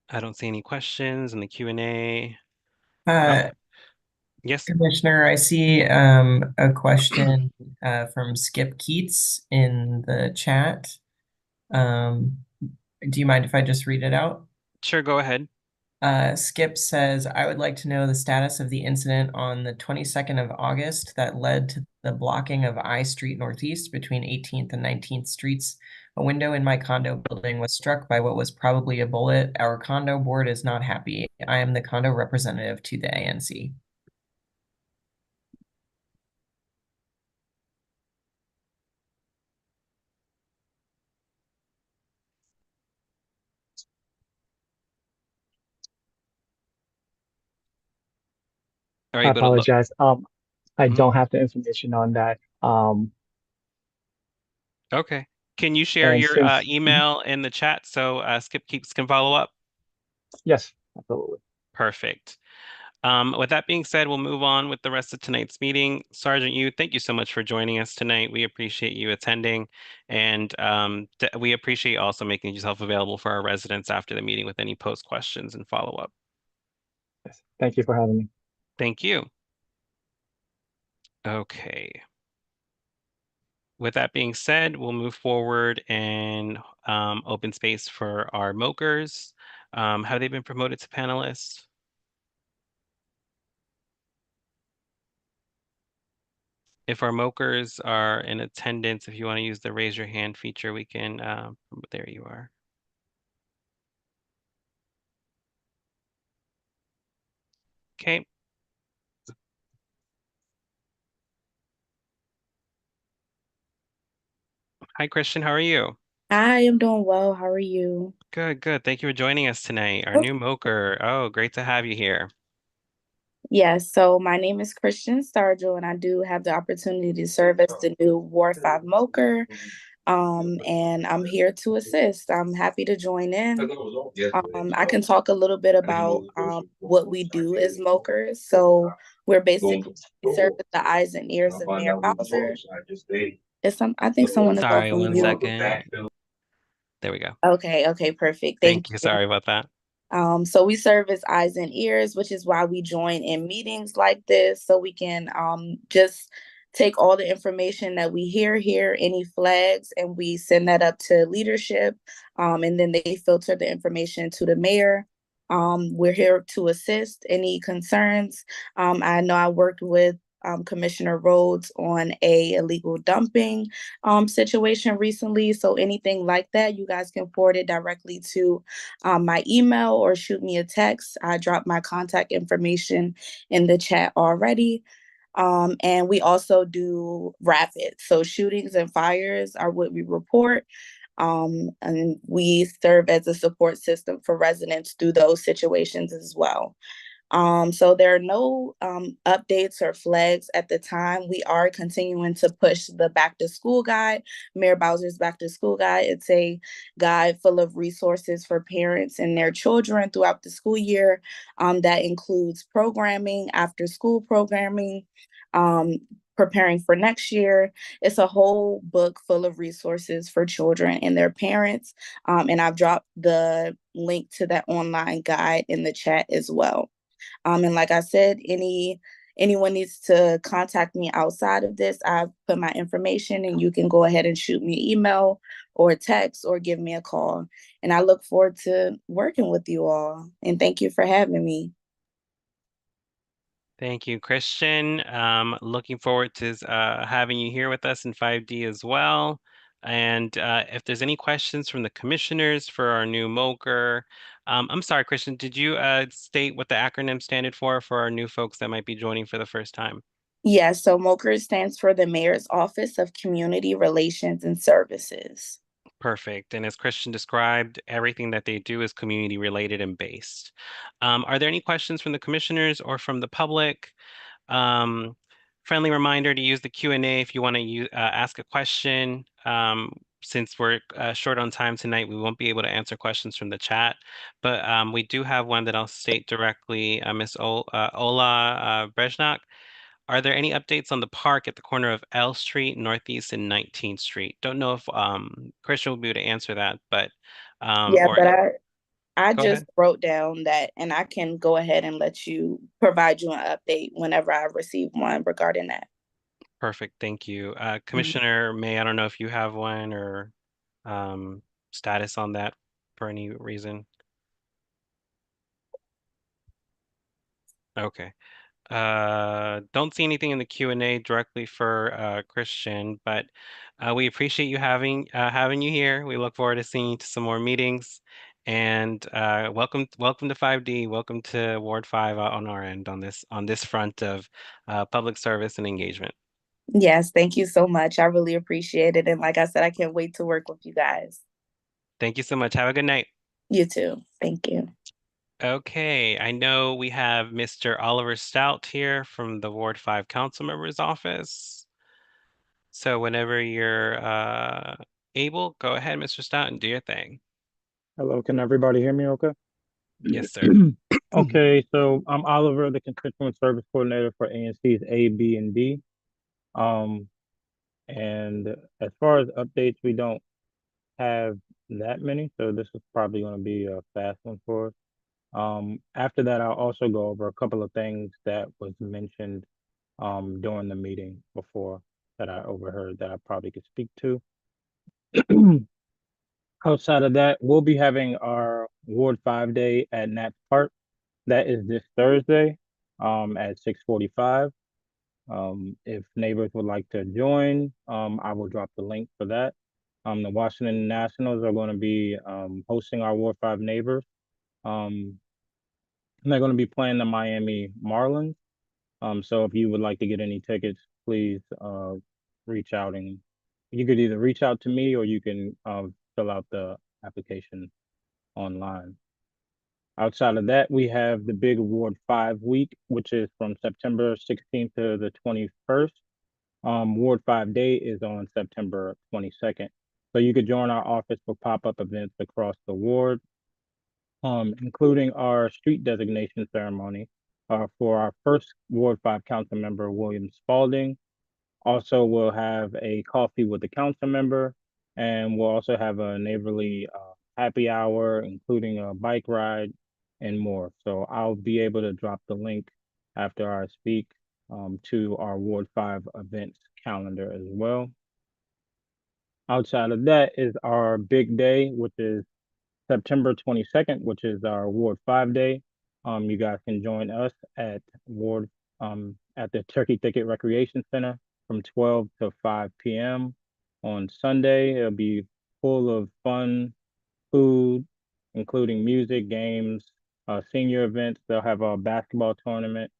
I don't see any questions in the Q&A. Oh, Uh, yes. Commissioner, I see a question from Skip Keats in the chat. Do you mind if I just read it out? Sure, go ahead. Skip says, I would like to know the status of the incident on the 22nd of August that led to the blocking of I Street Northeast between 18th and 19th Streets. A window in my condo building was struck by what was probably a bullet. Our condo board is not happy. I am the condo representative to the ANC. Are you I able to look? apologize. I Mhm. don't have the information on that. Okay. Can you share And your since, email in the chat so Skip Keeps can follow up? yes, absolutely. Perfect. With that being said, we'll move on with the rest of tonight's meeting. Sergeant Yu, thank you so much for joining us tonight. We appreciate you attending, and we appreciate you also making yourself available for our residents after the meeting with any post questions and follow up. Yes. Thank you for having me. Thank you. Okay. With that being said, we'll move forward and open space for our mokers. Have they been promoted to panelists? If our mokers are in attendance, if you want to use the raise your hand feature, we can, there you are. Okay. Hi, Christian. How are you? I am doing well. How are you? Good, good. Thank you for joining us tonight. Our new moker. Oh, great to have you here. Yes, so my name is Christian Stargell, and I do have the opportunity to serve as the new Ward 5 Moker. And I'm here to assist. I'm happy to join in. I can talk a little bit about what we do as Mokers. So we're basically we serve as the eyes and ears of Mayor Bowser. I think someone is off Sorry, on one mute. second. There we go. Okay, perfect. Thank Thank you. you. Sorry about that. So we serve as eyes and ears, which is why we join in meetings like this, so we can just take all the information that we hear here, any flags, and we send that up to leadership, and then they filter the information to the mayor. We're here to assist any concerns. I know I worked with Commissioner Rhodes on a illegal dumping situation recently. So anything like that, you guys can forward it directly to my email or shoot me a text. I dropped my contact information in the chat already. And we also do rapid. So shootings and fires are what we report. And we serve as a support system for residents through those situations as well. So there are no updates or flags at the time. We are continuing to push the back to school guide, Mayor Bowser's back to school guide. It's a guide full of resources for parents and their children throughout the school year. That includes programming, after school programming, um, preparing for next year. It's a whole book full of resources for children and their parents. And I've dropped the link to that online guide in the chat as well. And like I said, anyone needs to contact me outside of this, I've put my information and you can go ahead and shoot me an email or a text or give me a call. And I look forward to working with you all. And thank you for having me. Thank you, Christian. Looking forward to having you here with us in 5D as well. And if there's any questions from the commissioners for our new moker, I'm sorry, Christian, did you state what the acronym standed for our new folks that might be joining for the first time? Yes, so MOCR stands for the Mayor's Office of Community Relations and Services. Perfect. And as Christian described, everything that they do is community related and based. Are there any questions from the commissioners or from the public? Friendly reminder to use the Q&A if you want to ask a question. Since we're short on time tonight, we won't be able to answer questions from the chat, but we do have one that I'll state directly, Ms. Ola Brezhnak. Are there any updates on the park at the corner of L Street, Northeast, and 19th Street? Don't know if Christian will be able to answer that, but Yeah, or but I Go just ahead. wrote down that, and I can go ahead and provide you an update whenever I receive one regarding that. Perfect. Thank you. Mhm. Commissioner May, I don't know if you have one or status on that for any reason. Okay. Don't see anything in the Q&A directly for Christian, but we appreciate you having you here. We look forward to seeing you to some more meetings. And welcome to 5D. Welcome to Ward 5 on our end on this front of public service and engagement. Yes, thank you so much. I really appreciate it. And like I said, I can't wait to work with you guys. Thank you so much. Have a good night. You too. Thank you. Okay, I know we have Mr. Oliver Stout here from the Ward 5 Council Member's Office. So whenever you're able, go ahead, Mr. Stout, and do your thing. Hello, can everybody hear me okay? Yes, sir. Okay, so I'm Oliver, the Constituent Service Coordinator for ANC's A, B, and D. Um, and as far as updates, we don't have that many, so this is probably going to be a fast one for us. After that, I'll also go over a couple of things that was mentioned during the meeting before that I overheard that I probably could speak to. Outside of that, we'll be having our Ward 5 Day at Nats Park. That is this Thursday at 6:45. If neighbors would like to join, I will drop the link for that. The Washington Nationals are going to be hosting our Ward 5 neighbors. And they're going to be playing the Miami Marlins. So if you would like to get any tickets, please reach out, and you could either reach out to me or you can fill out the application online. Outside of that, we have the Big Award 5 week, which is from September 16th to the 21st. Ward 5 Day is on September 22nd. So you could join our office for pop-up events across the ward, including our street designation ceremony for our first Ward 5 council member, William Spalding. Also, we'll have a coffee with the council member, and we'll also have a neighborly happy hour, including a bike ride and more. So I'll be able to drop the link after I speak to our Ward 5 events calendar as well. Outside of that is our big day, which is September 22nd, which is our Ward 5 Day. You guys can join us at at the Turkey Thicket Recreation Center from 12 to 5 p.m. on Sunday. It'll be full of fun, food, including music, games, senior events. They'll have a basketball tournament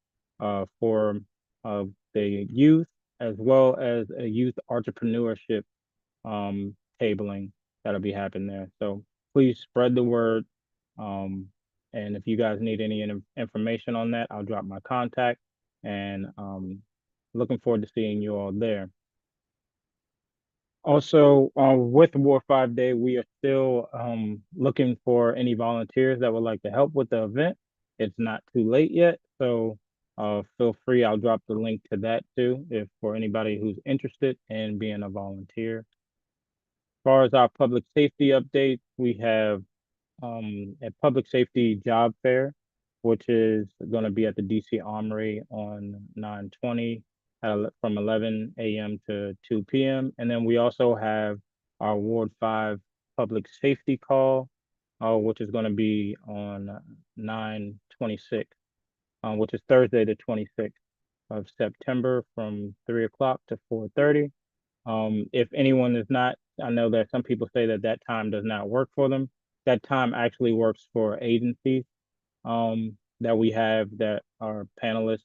for the youth, as well as a youth entrepreneurship tabling that'll be happening there. So please spread the word. Um, and if you guys need any information on that, I'll drop my contact, and looking forward to seeing you all there. Also, with War 5 Day, we are still looking for any volunteers that would like to help with the event. It's not too late yet, so feel free. I'll drop the link to that too, if for anybody who's interested in being a volunteer. As far as our public safety updates, we have a public safety job fair, which is going to be at the DC Armory on 9/20 from 11 a.m. to 2 p.m. And then we also have our Ward 5 public safety call, which is going to be on 9/26, which is Thursday the 26th of September from 3 o'clock to 4:30. If anyone is not, I know that some people say that that time does not work for them. That time actually works for agencies that we have that are panelists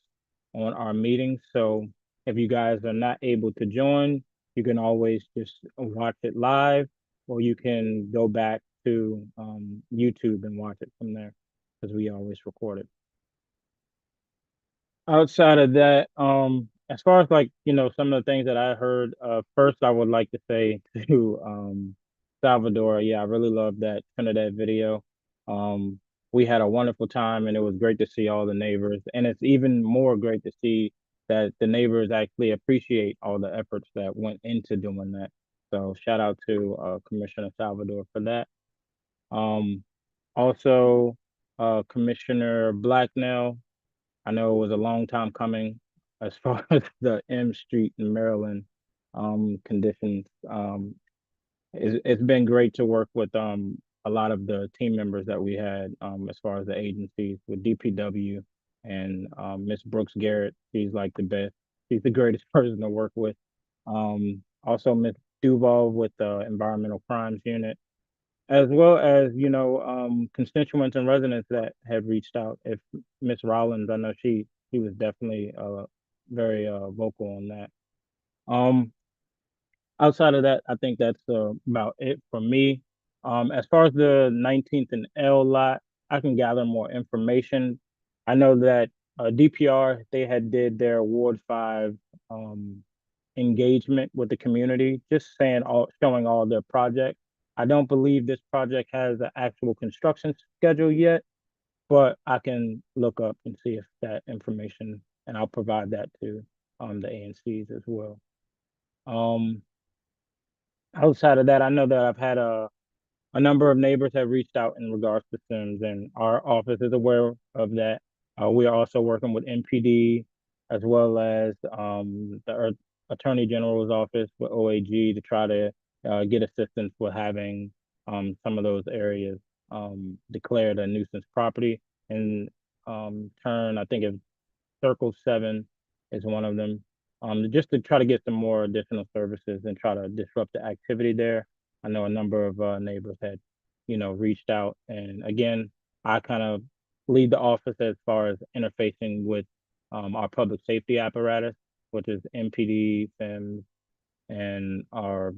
on our meetings. So if you guys are not able to join, you can always just watch it live, or you can go back to YouTube and watch it from there, because we always record it. Outside of that, as far as like, some of the things that I heard, first I would like to say to Salvador, yeah, I really love that Trinidad video. We had a wonderful time, and it was great to see all the neighbors. And it's even more great to see that the neighbors actually appreciate all the efforts that went into doing that. So shout out to Commissioner Salvador for that. Um, Also, Commissioner Blacknell. I know it was a long time coming as far as the M Street in Maryland conditions. It's been great to work with a lot of the team members that we had as far as the agencies with DPW and Miss Brooks Garrett. She's like the best. She's the greatest person to work with. Also Miss Duval with the Environmental Crimes Unit, as well as constituents and residents that have reached out. If Miss Rollins, I know she was definitely very vocal on that. Um, Outside of that, I think that's about it for me. As far as the 19th and L lot, I can gather more information. I know that DPR, they had did their Ward 5 um, engagement with the community, just showing all their projects. I don't believe this project has an actual construction schedule yet, but I can look up and see if that information, and I'll provide that to the ANCs as well. Um, Outside of that, I know that I've had a number of neighbors have reached out in regards to Sims, and our office is aware of that. We are also working with NPD as well as the Attorney General's office with OAG to try to get assistance with having some of those areas declared a nuisance property. In turn, I think if Circle 7 is one of them. Just to try to get some more additional services and try to disrupt the activity there. I know a number of neighbors had, reached out. And again, I kind of lead the office as far as interfacing with our public safety apparatus, which is MPD, FEMS, and our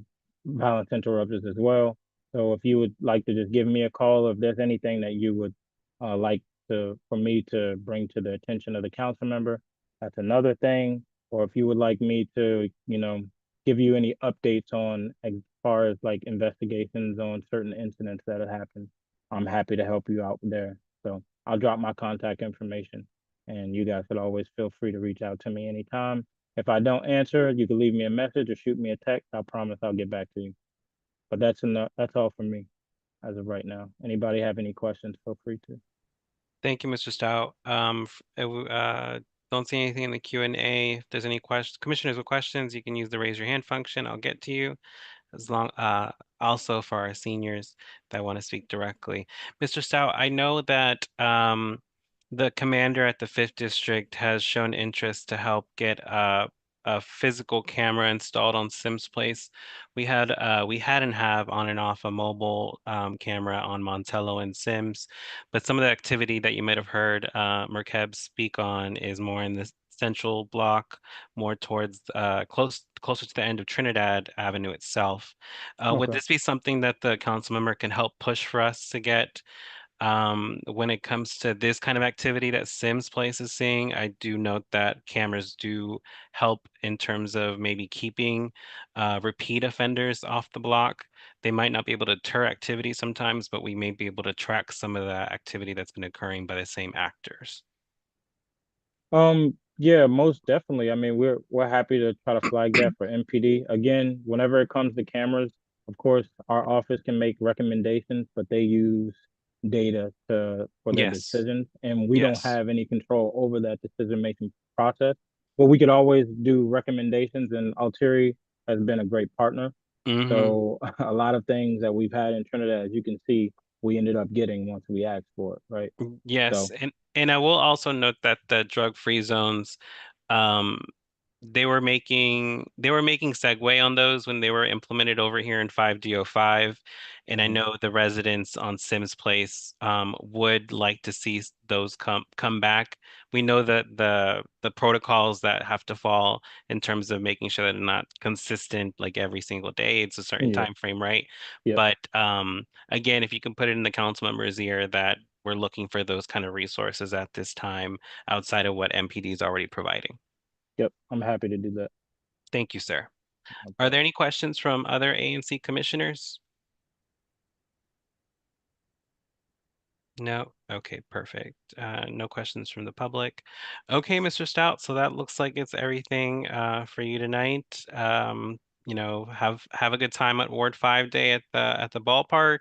violence interrupters as well. So if you would like to just give me a call, if there's anything that you would like for me to bring to the attention of the council member, that's another thing. Or if you would like me to, give you any updates on as far as like investigations on certain incidents that have happened, I'm happy to help you out there. So I'll drop my contact information and you guys could always feel free to reach out to me anytime. If I don't answer, you can leave me a message or shoot me a text. I promise I'll get back to you. But that's enough. That's all from me as of right now. Anybody have any questions? Feel free to. Thank you, Mr. Stout. Don't see anything in the Q&A. If there's any questions, commissioners with questions, you can use the raise your hand function. I'll get to you. As long also for our seniors that want to speak directly. Mr. Stout, I know that the commander at the 5th District has shown interest to help get a physical camera installed on Sims Place. We had and have on and off a mobile camera on Montello and Sims, but some of the activity that you might have heard Merkeb speak on is more in the central block, more towards closer to the end of Trinidad Avenue itself. Would Okay. this be something that the council member can help push for us to get when it comes to this kind of activity that Sims Place is seeing? I do note that cameras do help in terms of maybe keeping repeat offenders off the block. They might not be able to deter activity sometimes, but we may be able to track some of the activity that's been occurring by the same actors. Yeah, most definitely. I mean, we're happy to try to flag that for MPD. Again, whenever it comes to cameras, of course, our office can make recommendations, but they use data for their Yes. decisions, and we don't Yes. have any control over that decision-making process. But we could always do recommendations, and Altieri has been a great partner. Hmm. So a lot of things that we've had in Trinidad, as you can see, we ended up getting once we asked for it, right? Yes, So and I will also note that the drug-free zones, um, they were making segue on those when they were implemented over here in 5D05, and I mhm, know the residents on Sims Place would like to see those come back. We know that the protocols that have to fall in terms of making sure that they're not consistent like every single day. It's a certain yeah, time frame, right? yep. But again, if you can put it in the council member's ear that we're looking for those kind of resources at this time outside of what MPD is already providing. Yep, I'm happy to do that. Thank you, sir. No Are there problem. any questions from other ANC commissioners? No? Okay, perfect. No questions from the public. Okay, Mr. Stout, so that looks like it's everything for you tonight. Have a good time at Ward 5 Day at the ballpark.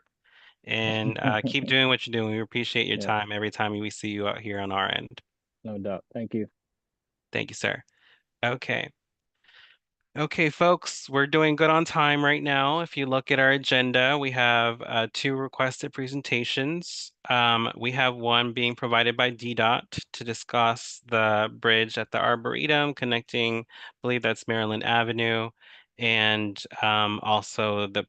and keep doing what you're doing. We appreciate your Yeah, time every time we see you out here on our end. no doubt. Thank you. Thank you, sir. Okay. Okay, folks, we're doing good on time right now. If you look at our agenda, we have two requested presentations. We have one being provided by DDOT to discuss the bridge at the Arboretum connecting, I believe that's Maryland Avenue, and also the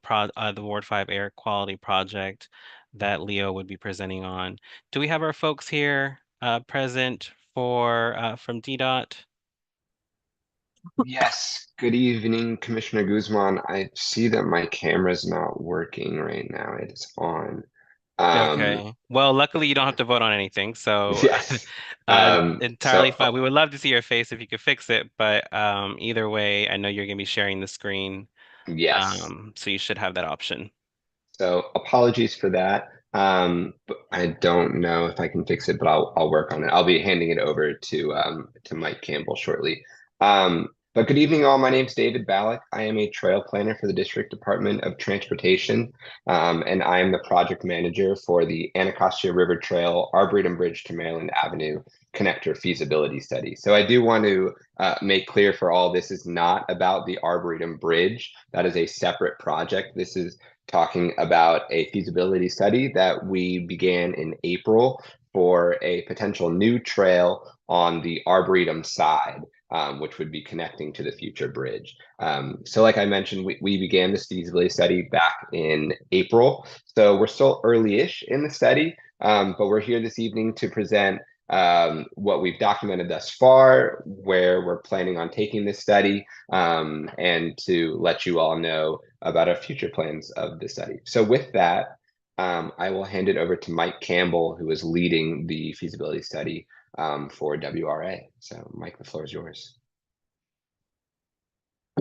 Ward 5 Air Quality Project that Leo would be presenting on. Do we have our folks here present for from DDOT? Yes, good evening, Commissioner Guzman. I see that my camera's not working right now. It is on. Um, Okay. Well, luckily you don't have to vote on anything, so yes. Um, entirely so fine. We would love to see your face if you could fix it, but either way, I know you're gonna be sharing the screen, yes. so you should have that option. So apologies for that. But I don't know if I can fix it, but I'll work on it. I'll be handing it over to Mike Campbell shortly. But good evening, all. My name's David Ballack. I am a trail planner for the District Department of Transportation, and I am the project manager for the Anacostia River Trail Arboretum Bridge to Maryland Avenue connector feasibility study. So I do want to make clear for all, this is not about the Arboretum Bridge. That is a separate project. This is talking about a feasibility study that we began in April for a potential new trail on the Arboretum side, which would be connecting to the future bridge. So like I mentioned, we began this feasibility study back in April. So we're still early-ish in the study, but we're here this evening to present what we've documented thus far, where we're planning on taking this study, and to let you all know about our future plans of the study. So with that, I will hand it over to Mike Campbell, who is leading the feasibility study for WRA. So Mike, the floor is yours.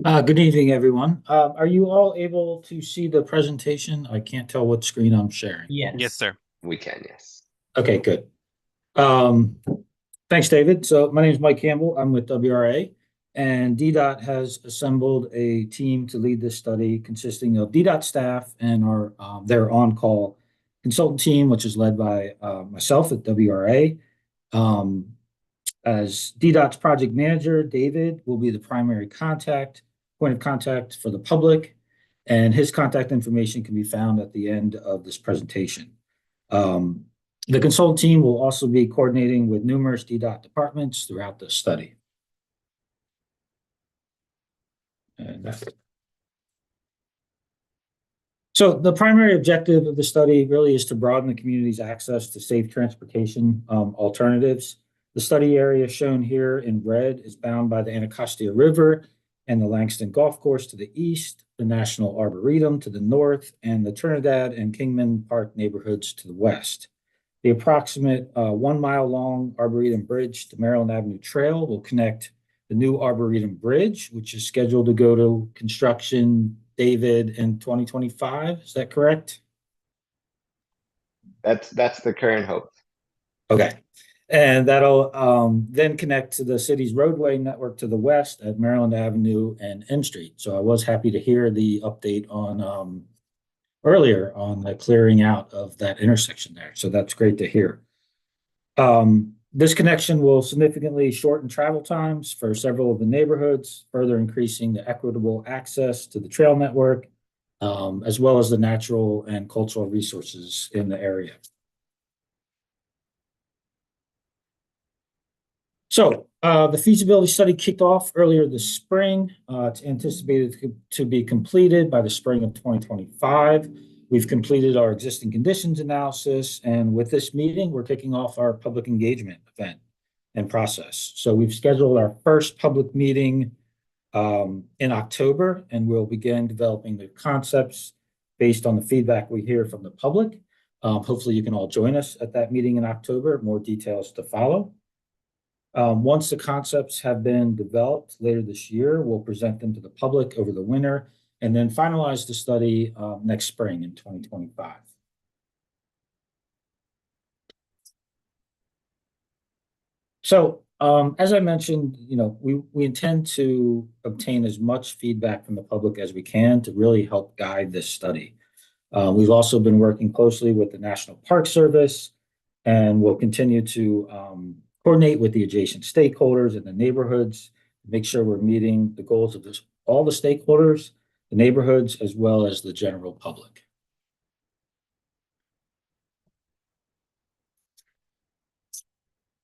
Good evening, everyone. Are you all able to see the presentation? I can't tell what screen I'm sharing. Yes, sir. We can, yes. Okay, good. Thanks, David. So my name is Mike Campbell. I'm with WRA, and DDOT has assembled a team to lead this study consisting of DDOT staff and our their on-call consultant team, which is led by myself at WRA. As DDOT's project manager, David will be the primary point of contact for the public, and his contact information can be found at the end of this presentation. The consultant team will also be coordinating with numerous DDOT departments throughout the study. So the primary objective of the study really is to broaden the community's access to safe transportation alternatives. The study area shown here in red is bound by the Anacostia River and the Langston Golf Course to the east, the National Arboretum to the north, and the Trinidad and Kingman Park neighborhoods to the west. The approximate 1 mile long Arboretum Bridge to Maryland Avenue Trail will connect the new Arboretum Bridge, which is scheduled to go to construction, David, in 2025. Is that correct? That's the current hope. Okay. And that'll then connect to the city's roadway network to the west at Maryland Avenue and M Street. So I was happy to hear the update on earlier on the clearing out of that intersection there. So that's great to hear. This connection will significantly shorten travel times for several of the neighborhoods, further increasing the equitable access to the trail network, as well as the natural and cultural resources in the area. So the feasibility study kicked off earlier this spring. It's anticipated to be completed by the spring of 2025. We've completed our existing conditions analysis, and with this meeting, we're kicking off our public engagement event and process. So we've scheduled our first public meeting in October, and we'll begin developing the concepts based on the feedback we hear from the public. Hopefully you can all join us at that meeting in October. More details to follow. Once the concepts have been developed later this year, we'll present them to the public over the winter and then finalize the study next spring in 2025. So as I mentioned, we intend to obtain as much feedback from the public as we can to really help guide this study. We've also been working closely with the National Park Service, and we'll continue to coordinate with the adjacent stakeholders in the neighborhoods, make sure we're meeting the goals of all the stakeholders, the neighborhoods, as well as the general public.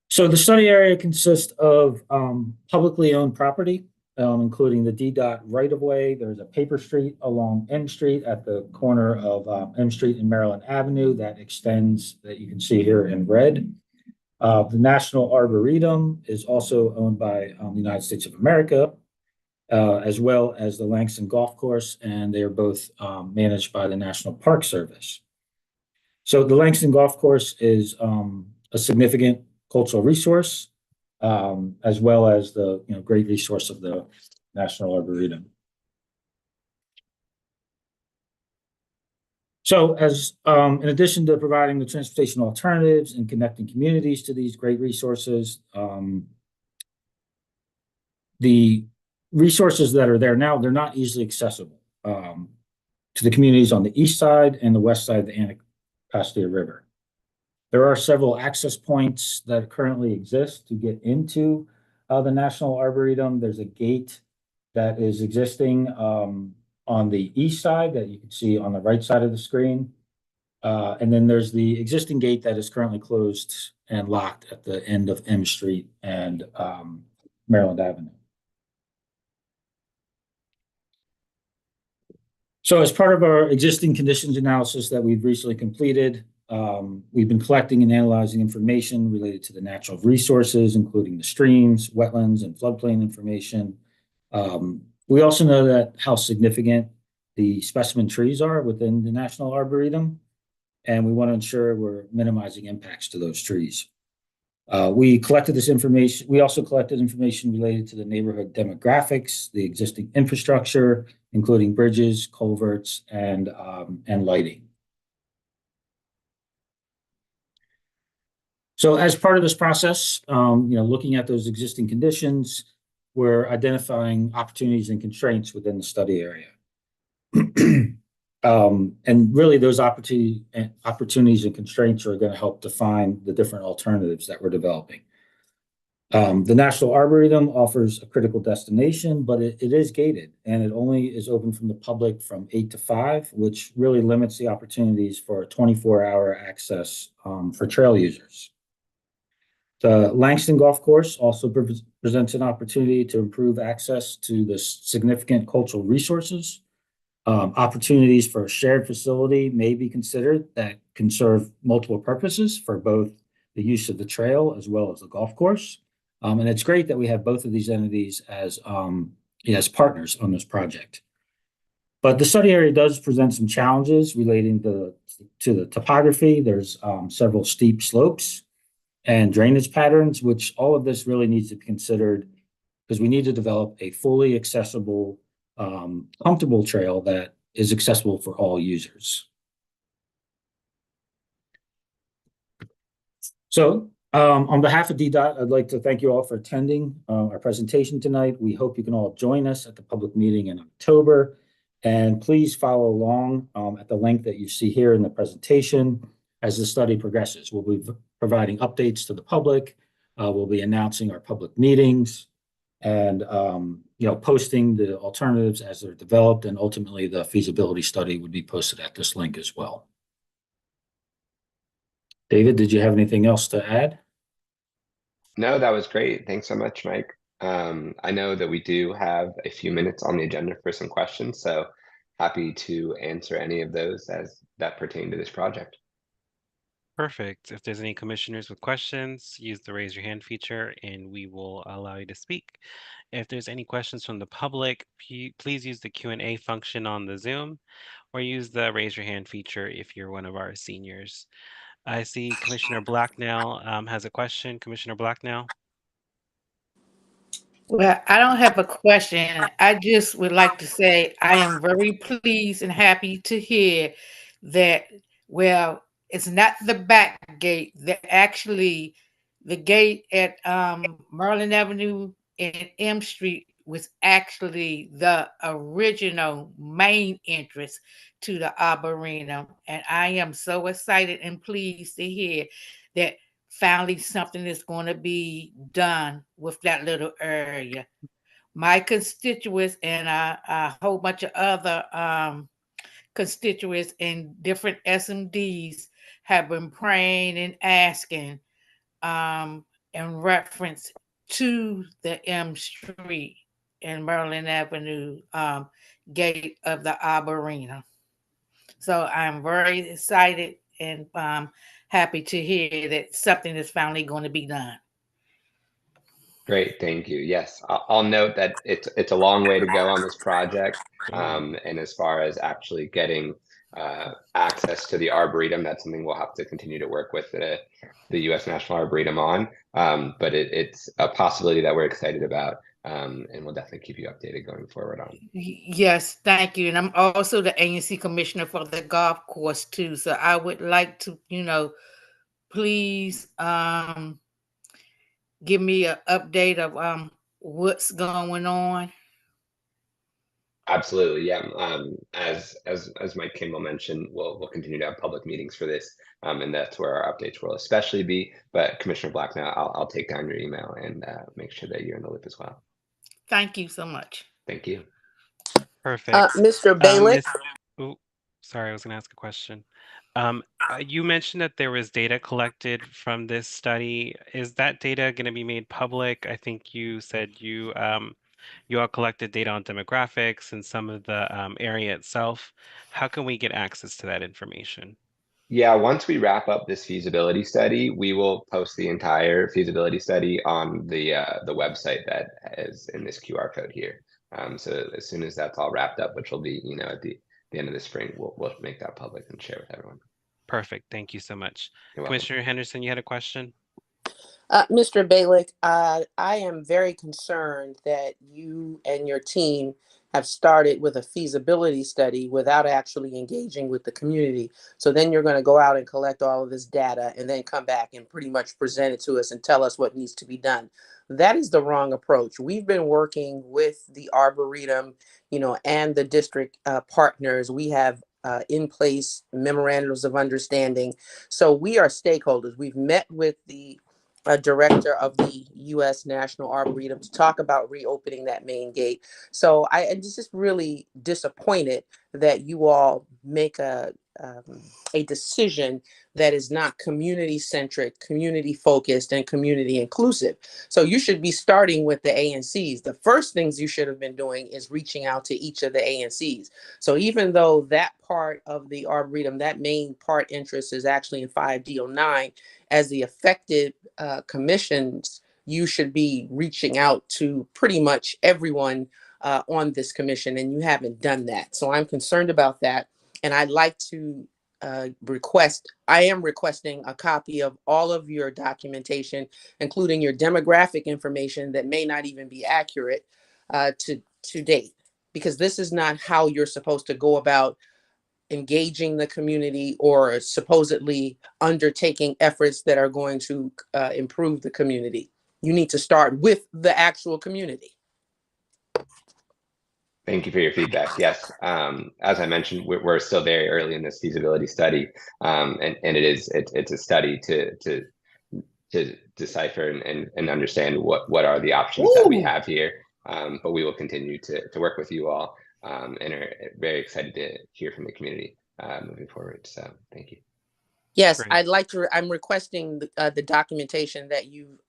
So the study area consists of publicly owned property, including the DDOT right-of-way. There's a paper street along M Street at the corner of M Street and Maryland Avenue that extends, that you can see here in red. The National Arboretum is also owned by the United States of America, as well as the Langston Golf Course, and they are both managed by the National Park Service. So the Langston Golf Course is a significant cultural resource, as well as the great resource of the National Arboretum. So as in addition to providing the transportation alternatives and connecting communities to these great resources, the resources that are there now, they're not easily accessible to the communities on the east side and the west side of the Anacostia River. There are several access points that currently exist to get into the National Arboretum. There's a gate that is existing on the east side that you can see on the right side of the screen. And then there's the existing gate that is currently closed and locked at the end of M Street and Maryland Avenue. So as part of our existing conditions analysis that we've recently completed, we've been collecting and analyzing information related to the natural resources, including the streams, wetlands, and floodplain information. We also know that how significant the specimen trees are within the National Arboretum, and we want to ensure we're minimizing impacts to those trees. We collected this information. We also collected information related to the neighborhood demographics, the existing infrastructure, including bridges, culverts, and lighting. So as part of this process, looking at those existing conditions, we're identifying opportunities and constraints within the study area. And really those opportunities and constraints are going to help define the different alternatives that we're developing. The National Arboretum offers a critical destination, but it is gated, and it only is open from the public from 8 to 5, which really limits the opportunities for 24-hour access for trail users. The Langston Golf Course also presents an opportunity to improve access to the significant cultural resources. Opportunities for a shared facility may be considered that can serve multiple purposes for both the use of the trail as well as the golf course. And it's great that we have both of these entities as partners on this project. But the study area does present some challenges relating to the topography. There's several steep slopes and drainage patterns, which all of this really needs to be considered because we need to develop a fully accessible, comfortable trail that is accessible for all users. So on behalf of DDOT, I'd like to thank you all for attending our presentation tonight. We hope you can all join us at the public meeting in October. And please follow along at the link that you see here in the presentation as the study progresses. We'll be providing updates to the public. We'll be announcing our public meetings and posting the alternatives as they're developed, and ultimately the feasibility study would be posted at this link as well. David, did you have anything else to add? No, that was great. Thanks so much, Mike. I know that we do have a few minutes on the agenda for some questions, so happy to answer any of those as that pertain to this project. Perfect. If there's any commissioners with questions, use the raise your hand feature and we will allow you to speak. If there's any questions from the public, please use the Q&A function on the Zoom or use the raise your hand feature if you're one of our seniors. I see Commissioner Blacknell has a question. Commissioner Blacknell. Well, I don't have a question. I just would like to say I am very pleased and happy to hear that, well, it's not the back gate, the gate at Maryland Avenue and M Street was actually the original main entrance to the Arboretum. And I am so excited and pleased to hear that finally something is going to be done with that little area. My constituents and a whole bunch of other constituents in different SMDs have been praying and asking in reference to the M Street and Maryland Avenue gate of the Arboretum. So I'm very excited and happy to hear that something is finally going to be done. Great, thank you. Yes, I'll note that it's a long way to go on this project. And as far as actually getting access to the Arboretum, that's something we'll have to continue to work with the U.S. National Arboretum on. But it's a possibility that we're excited about, and we'll definitely keep you updated going forward on. Yes, thank you. And I'm also the ANC commissioner for the golf course too. So I would like to, please give me an update of what's going on. Absolutely, yeah. As Mike Kimball mentioned, we'll continue to have public meetings for this, and that's where our updates will especially be. But Commissioner Black, now I'll take down your email and make sure that you're in the loop as well. Thank you so much. Thank you. Perfect. Mr. Balick. Sorry, I was going to ask a question. You mentioned that there was data collected from this study. Is that data going to be made public? I think you said you all collected data on demographics and some of the area itself. How can we get access to that information? Yeah, once we wrap up this feasibility study, we will post the entire feasibility study on the website that is in this QR code here. So as soon as that's all wrapped up, which will be at the end of the spring, we'll make that public and share with everyone. Perfect. Thank you so much. You're welcome. Commissioner Henderson, you had a question? Mr. Balick, I am very concerned that you and your team have started with a feasibility study without actually engaging with the community. So then you're going to go out and collect all of this data and then come back and pretty much present it to us and tell us what needs to be done. That is the wrong approach. We've been working with the Arboretum, and the district partners. We have in place memorandums of understanding. So we are stakeholders. We've met with the director of the U.S. National Arboretum to talk about reopening that main gate. So I am just really disappointed that you all make a decision that is not community centric, community focused, and community inclusive. So you should be starting with the ANCs. The first things you should have been doing is reaching out to each of the ANCs. So even though that part of the Arboretum, that main part interest is actually in 5D09, as the affected commissions, you should be reaching out to pretty much everyone on this commission, and you haven't done that. So I'm concerned about that. And I'd like to I am requesting a copy of all of your documentation, including your demographic information that may not even be accurate to date, because this is not how you're supposed to go about engaging the community or supposedly undertaking efforts that are going to improve the community. You need to start with the actual community. Thank you for your feedback. Yes, as I mentioned, we're still very early in this feasibility study, and it's a study to decipher and understand what are the options that we have here. But we will continue to work with you all, and are very excited to hear from the community moving forward. So thank you. Yes, great. I'm requesting the documentation that you've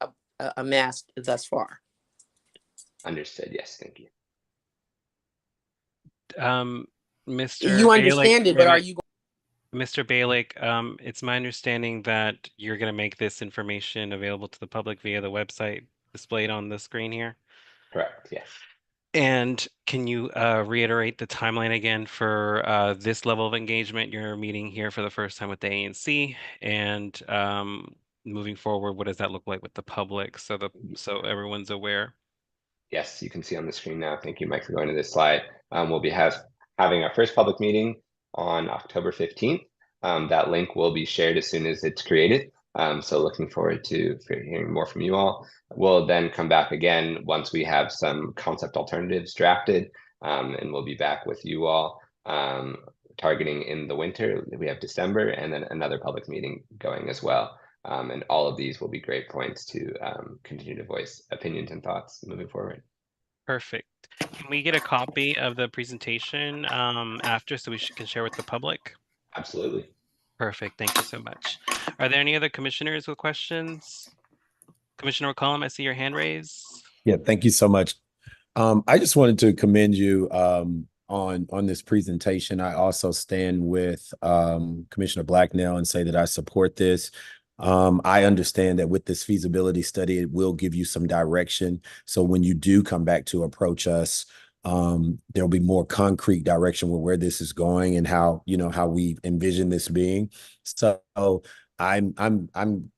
amassed thus far. Understood. Yes, thank you. Mr. You understand it, but are you? Mr. Balick, it's my understanding that you're going to make this information available to the public via the website displayed on the screen here. Correct. Yes. And can you reiterate the timeline again for this level of engagement? You're meeting here for the first time with the ANC, and moving forward, what does that look like with the public so everyone's aware? Yes, you can see on the screen now. Thank you, Mike, for going to this slide. We'll be having our first public meeting on October 15th. That link will be shared as soon as it's created. So looking forward to hearing more from you all. We'll then come back again once we have some concept alternatives drafted, and we'll be back with you all targeting in the winter. We have December and then another public meeting going as well. And all of these will be great points to continue to voice opinions and thoughts moving forward. Perfect. Can we get a copy of the presentation after so we can share with the public? Absolutely. Perfect. Thank you so much. Are there any other commissioners with questions? Commissioner McCollum, I see your hand raised. Yeah, thank you so much. I just wanted to commend you on this presentation. I also stand with Commissioner Blacknell and say that I support this. I understand that with this feasibility study, it will give you some direction. So when you do come back to approach us, there'll be more concrete direction with where this is going and how we envision this being. So I'm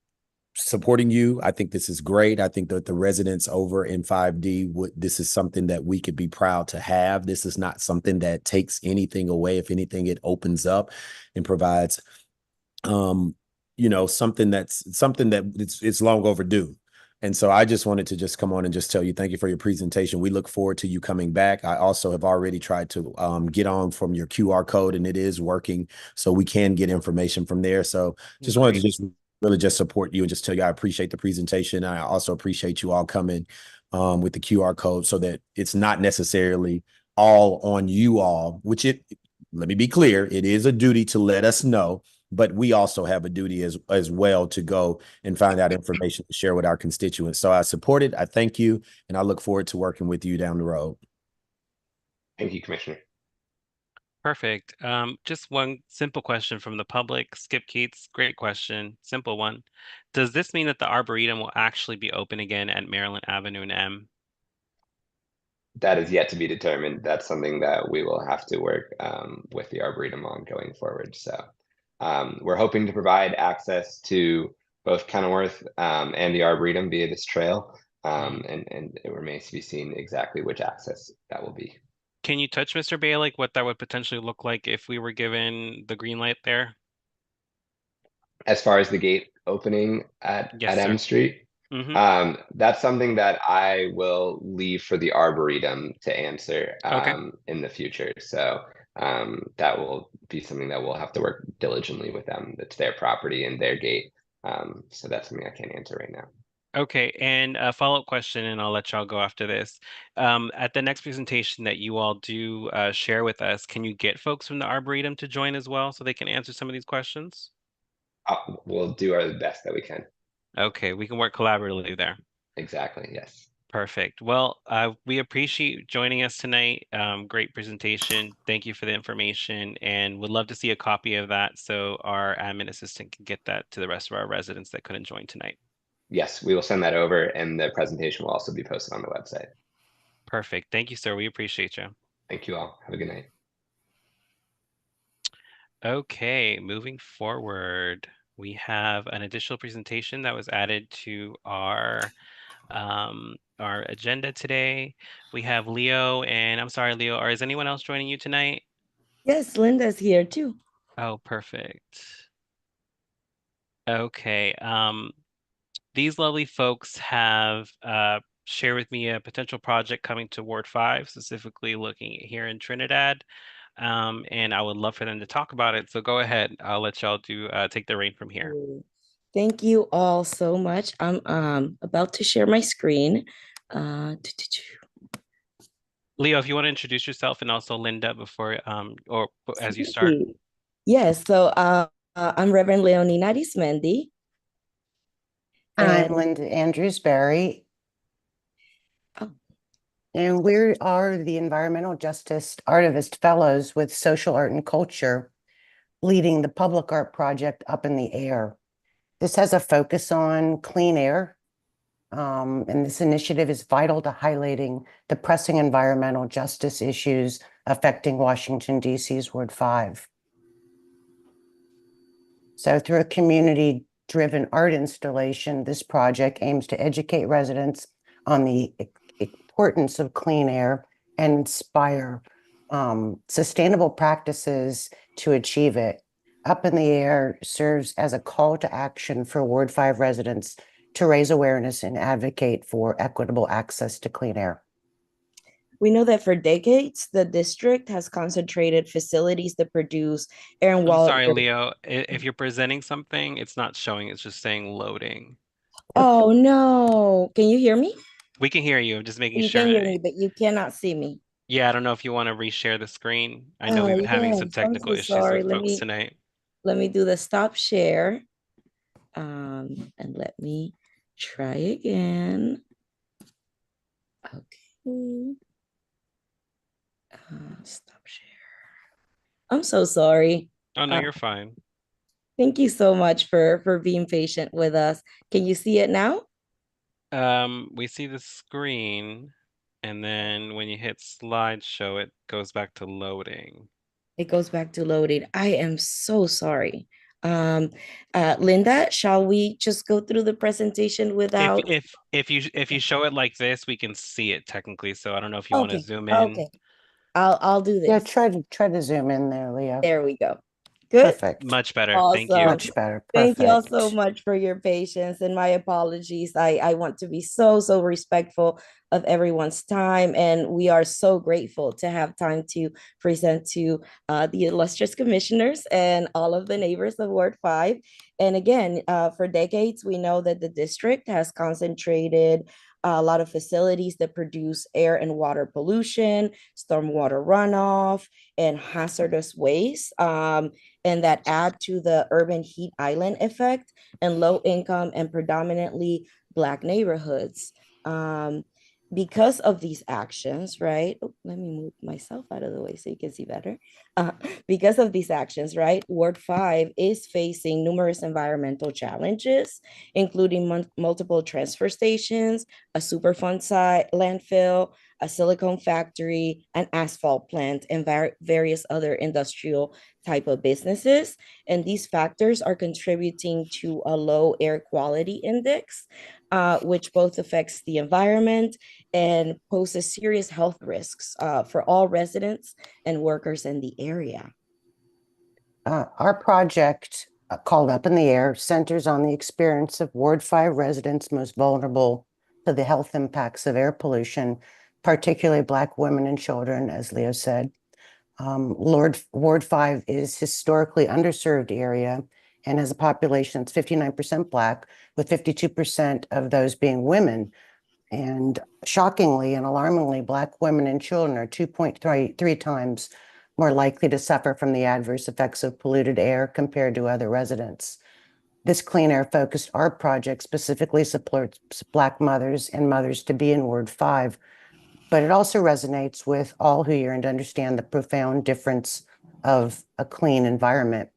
supporting you. I think this is great. I think that the residents over in 5D this is something that we could be proud to have. This is not something that takes anything away. If anything, it opens up and provides something that it's long overdue. And so I just wanted to just come on and just tell you, thank you for your presentation. We look forward to you coming back. I also have already tried to get on from your QR code, and it is working, so we can get information from there. So just wanted to just really just support you and just tell you I appreciate the presentation. I also appreciate you all coming with the QR code so that it's not necessarily all on you all, let me be clear, it is a duty to let us know, but we also have a duty as well to go and find out information to share with our constituents. So I support it. I thank you, and I look forward to working with you down the road. Thank you, Commissioner. Perfect. Just one simple question from the public. Skip Keats, great question. Simple one. Does this mean that the Arboretum will actually be open again at Maryland Avenue and M? That is yet to be determined. That's something that we will have to work with the Arboretum on going forward. So we're hoping to provide access to both Kenilworth and the Arboretum via this trail. And it remains to be seen exactly which access that will be. Can you touch, Mr. Balick, what that would potentially look like if we were given the green light there? As far as the gate opening at M Street, that's something that I will leave for the Arboretum to answer in the future. So that will be something that we'll have to work diligently with them. It's their property and their gate. So that's something I can't answer right now. Okay, and a follow-up question, and I'll let y'all go after this. At the next presentation that you all do share with us, can you get folks from the Arboretum to join as well so they can answer some of these questions? We'll do our best that we can. Okay, we can work collaboratively there. Exactly, yes. Perfect. Well, we appreciate you joining us tonight. Great presentation. Thank you for the information, and would love to see a copy of that so our admin assistant can get that to the rest of our residents that couldn't join tonight. Yes, we will send that over, and the presentation will also be posted on the website. Perfect. Thank you, sir. We appreciate you. Thank you all. Have a good night. Okay, moving forward, we have an additional presentation that was added to our agenda today. We have Leo, and I'm sorry, Leo, is anyone else joining you tonight? Yes, Linda's here too. Oh, perfect. Okay. These lovely folks have shared with me a potential project coming to Ward 5, specifically looking here in Trinidad. And I would love for them to talk about it. So go ahead. I'll let y'all take the reign from here. Thank you all so much. I'm about to share my screen. Leo, if you want to introduce yourself and also Linda before or as you start. Yes, so I'm Reverend Leonina Arismendi. I'm Linda Andrews-Berry. And we are the Environmental Justice Artivist Fellows with Social Art and Culture, leading the Public Art Project Up in the Air. This has a focus on clean air, and this initiative is vital to highlighting the pressing environmental justice issues affecting Washington, D.C.'s Ward 5. So through a community-driven art installation, this project aims to educate residents on the importance of clean air and inspire sustainable practices to achieve it. Up in the Air serves as a call to action for Ward 5 residents to raise awareness and advocate for equitable access to clean air. We know that for decades, the district has concentrated facilities that produce air and I'm water. sorry, Leo. If you're presenting something, it's not showing, it's just saying loading. Oh no. Can you hear me? We can hear you. I'm just making You sure. can hear me, but you cannot see me. Yeah, I don't know if you want to reshare the screen. I know Oh, we've been having some yes. I'm technical so issues sorry. with folks tonight. Let me do the stop share. And let me try again. Okay. Stop share. I'm so sorry. Oh no, you're fine. Thank you so much for being patient with us. Can you see it now? We see the screen, and then when you hit slideshow, it goes back to loading. It goes back to loading. I am so sorry. Linda, shall we just go through the presentation without? If you show it like this, we can see it technically. So I don't know if you want to zoom in. Okay. I'll do this. Yeah, try to zoom in there, Leo. There we go. Good. Perfect. Much better. Thank you. Awesome. Much better. Thank you all Perfect. so much for your patience and my apologies. I want to be so respectful of everyone's time, and we are so grateful to have time to present to the illustrious commissioners and all of the neighbors of Ward 5. And again, for decades, we know that the district has concentrated a lot of facilities that produce air and water pollution, stormwater runoff, and hazardous waste. And that add to the urban heat island effect and low income and predominantly Black neighborhoods. Because of these actions, right? Oh, let me move myself out of the way so you can see better. Because of these actions, right? Ward 5 is facing numerous environmental challenges, including multiple transfer stations, a Superfund site, landfill, a silicone factory, an asphalt plant, and various other industrial type of businesses. And these factors are contributing to a low air quality index, which both affects the environment and poses serious health risks for all residents and workers in the area. Our project, called Up in the Air, centers on the experience of Ward 5 residents most vulnerable to the health impacts of air pollution, particularly Black women and children, as Leo said. Ward 5 is historically underserved area and has a population that's 59% Black, with 52% of those being women. And shockingly and alarmingly, Black women and children are 2.3 times more likely to suffer from the adverse effects of polluted air compared to other residents. This clean air focused art project specifically supports Black mothers and mothers to be in Ward 5, but it also resonates with all who yearn to understand the profound difference of a clean environment.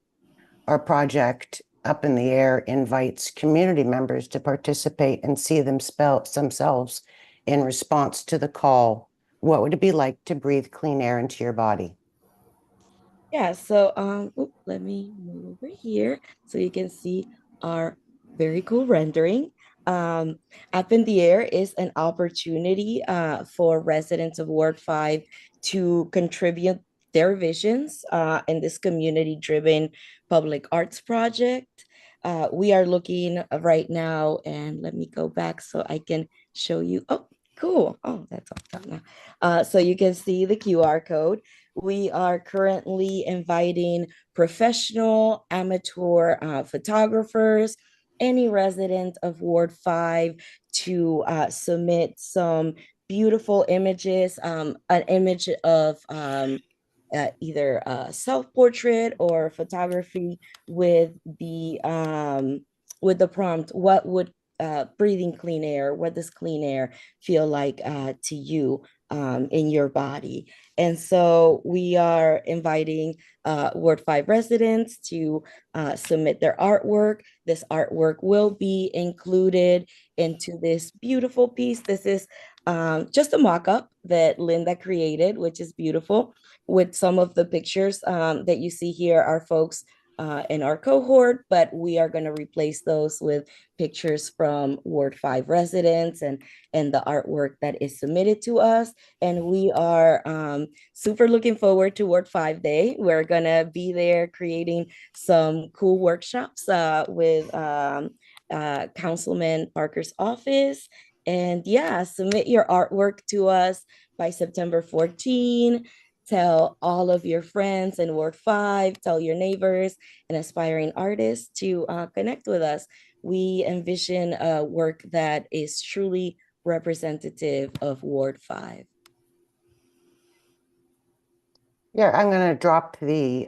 Our project, Up in the Air, invites community members to participate and see themselves in response to the call. What would it be like to breathe clean air into your body? Yeah, so let me move over here so you can see our very cool rendering. Up in the Air is an opportunity for residents of Ward 5 to contribute their visions in this community-driven public arts project. We are looking right now, and let me go back so I can show you. Oh, cool. Oh, that's all done now. So you can see the QR code. We are currently inviting professional, amateur photographers, any resident of Ward 5 to submit some beautiful images, an image of either self-portrait or photography with the prompt, what would breathing clean air, what does clean air feel like to you in your body? And so we are inviting Ward 5 residents to submit their artwork. This artwork will be included into this beautiful piece. This is just a mock-up that Linda created, which is beautiful. With some of the pictures that you see here are folks in our cohort, but we are going to replace those with pictures from Ward 5 residents and the artwork that is submitted to us. And we are super looking forward to Ward 5 Day. We're going to be there creating some cool workshops with Councilman Parker's office. And yeah, submit your artwork to us by September 14. Tell all of your friends in Ward 5, tell your neighbors and aspiring artists to connect with us. We envision a work that is truly representative of Ward 5. Yeah, I'm going to drop the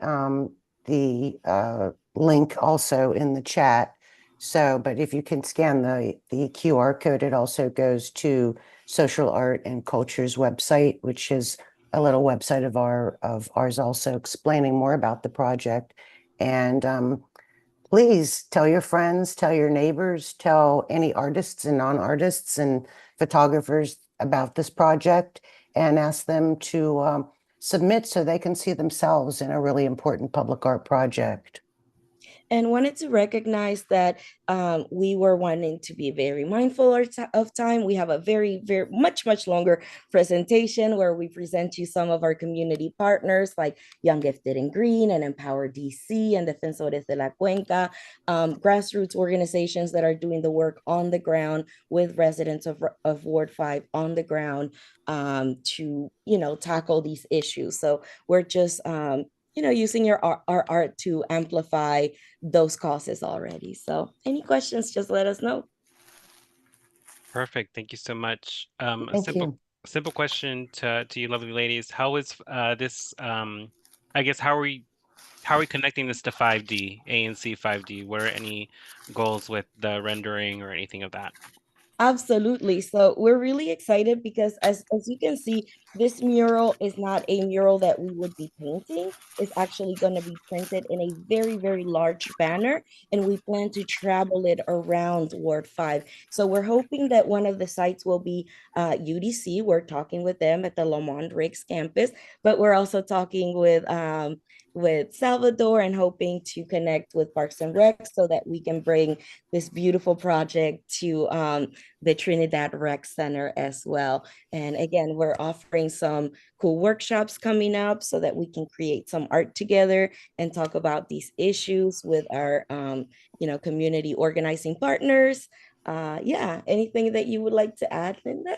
link also in the chat. So, but if you can scan the QR code, it also goes to Social Art and Culture's website, which is a little website of ours also explaining more about the project. And please tell your friends, tell your neighbors, tell any artists and non-artists and photographers about this project, and ask them to submit so they can see themselves in a really important public art project. And wanted to recognize that we were wanting to be very mindful of time. We have a very much longer presentation where we present you some of our community partners like Young Gifted and Green and Empower DC and Defensores de la Cuenca, grassroots organizations that are doing the work on the ground with residents of Ward 5 on the ground to, tackle these issues. So we're just using our art to amplify those causes already. So any questions, just let us know. Perfect. Thank you so much. Thank you. Simple question to you lovely ladies. How is this I guess how are we connecting this to 5D, ANC 5D? What are any goals with the rendering or anything of that? Absolutely. So we're really excited because as you can see, this mural is not a mural that we would be painting. It's actually going to be printed in a very large banner, and we plan to travel it around Ward 5. So we're hoping that one of the sites will be UDC. We're talking with them at the Lamont Riggs campus, but we're also talking with Salvador and hoping to connect with Parks and Rec so that we can bring this beautiful project to the Trinidad Rec Center as well. And again, we're offering some cool workshops coming up so that we can create some art together and talk about these issues with our community organizing partners. Yeah, anything that you would like to add, Linda?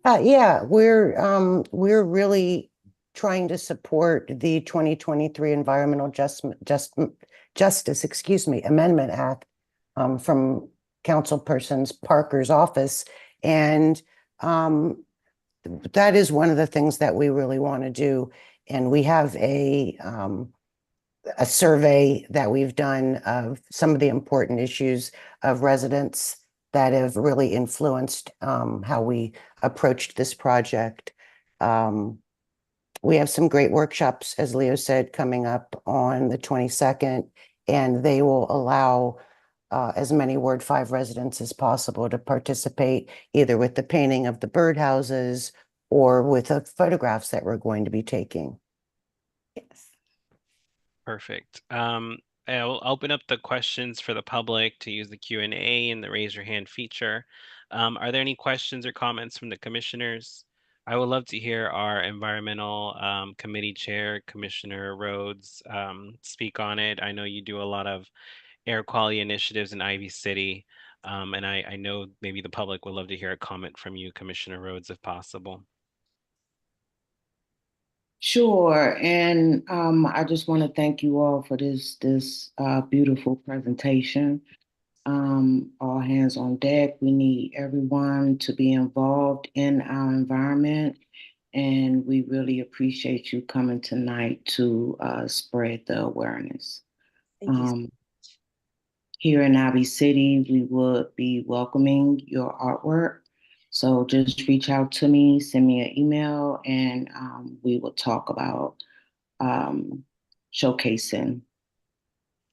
Yeah, we're really trying to support the 2023 Environmental Justice, Amendment Act from Councilperson Parker's office, and that is one of the things that we really want to do. And we have a survey that we've done of some of the important issues of residents that have really influenced how we approached this project. We have some great workshops, as Leo said, coming up on the 22nd, and they will allow as many Ward 5 residents as possible to participate, either with the painting of the birdhouses or with the photographs that we're going to be taking. Yes. Perfect. I'll open up the questions for the public to use the Q&A and the raise your hand feature. Are there any questions or comments from the commissioners? I would love to hear our environmental committee chair, Commissioner Rhodes, speak on it. I know you do a lot of air quality initiatives in Ivy City, and I know maybe the public would love to hear a comment from you, Commissioner Rhodes, if possible. Sure, and I just want to thank you all for this beautiful presentation. All hands on deck. We need everyone to be involved in our environment, and we really appreciate you coming tonight to spread the awareness. Thank you. Here in Ivy City, we would be welcoming your artwork. So just reach out to me, send me an email, and we will talk about showcasing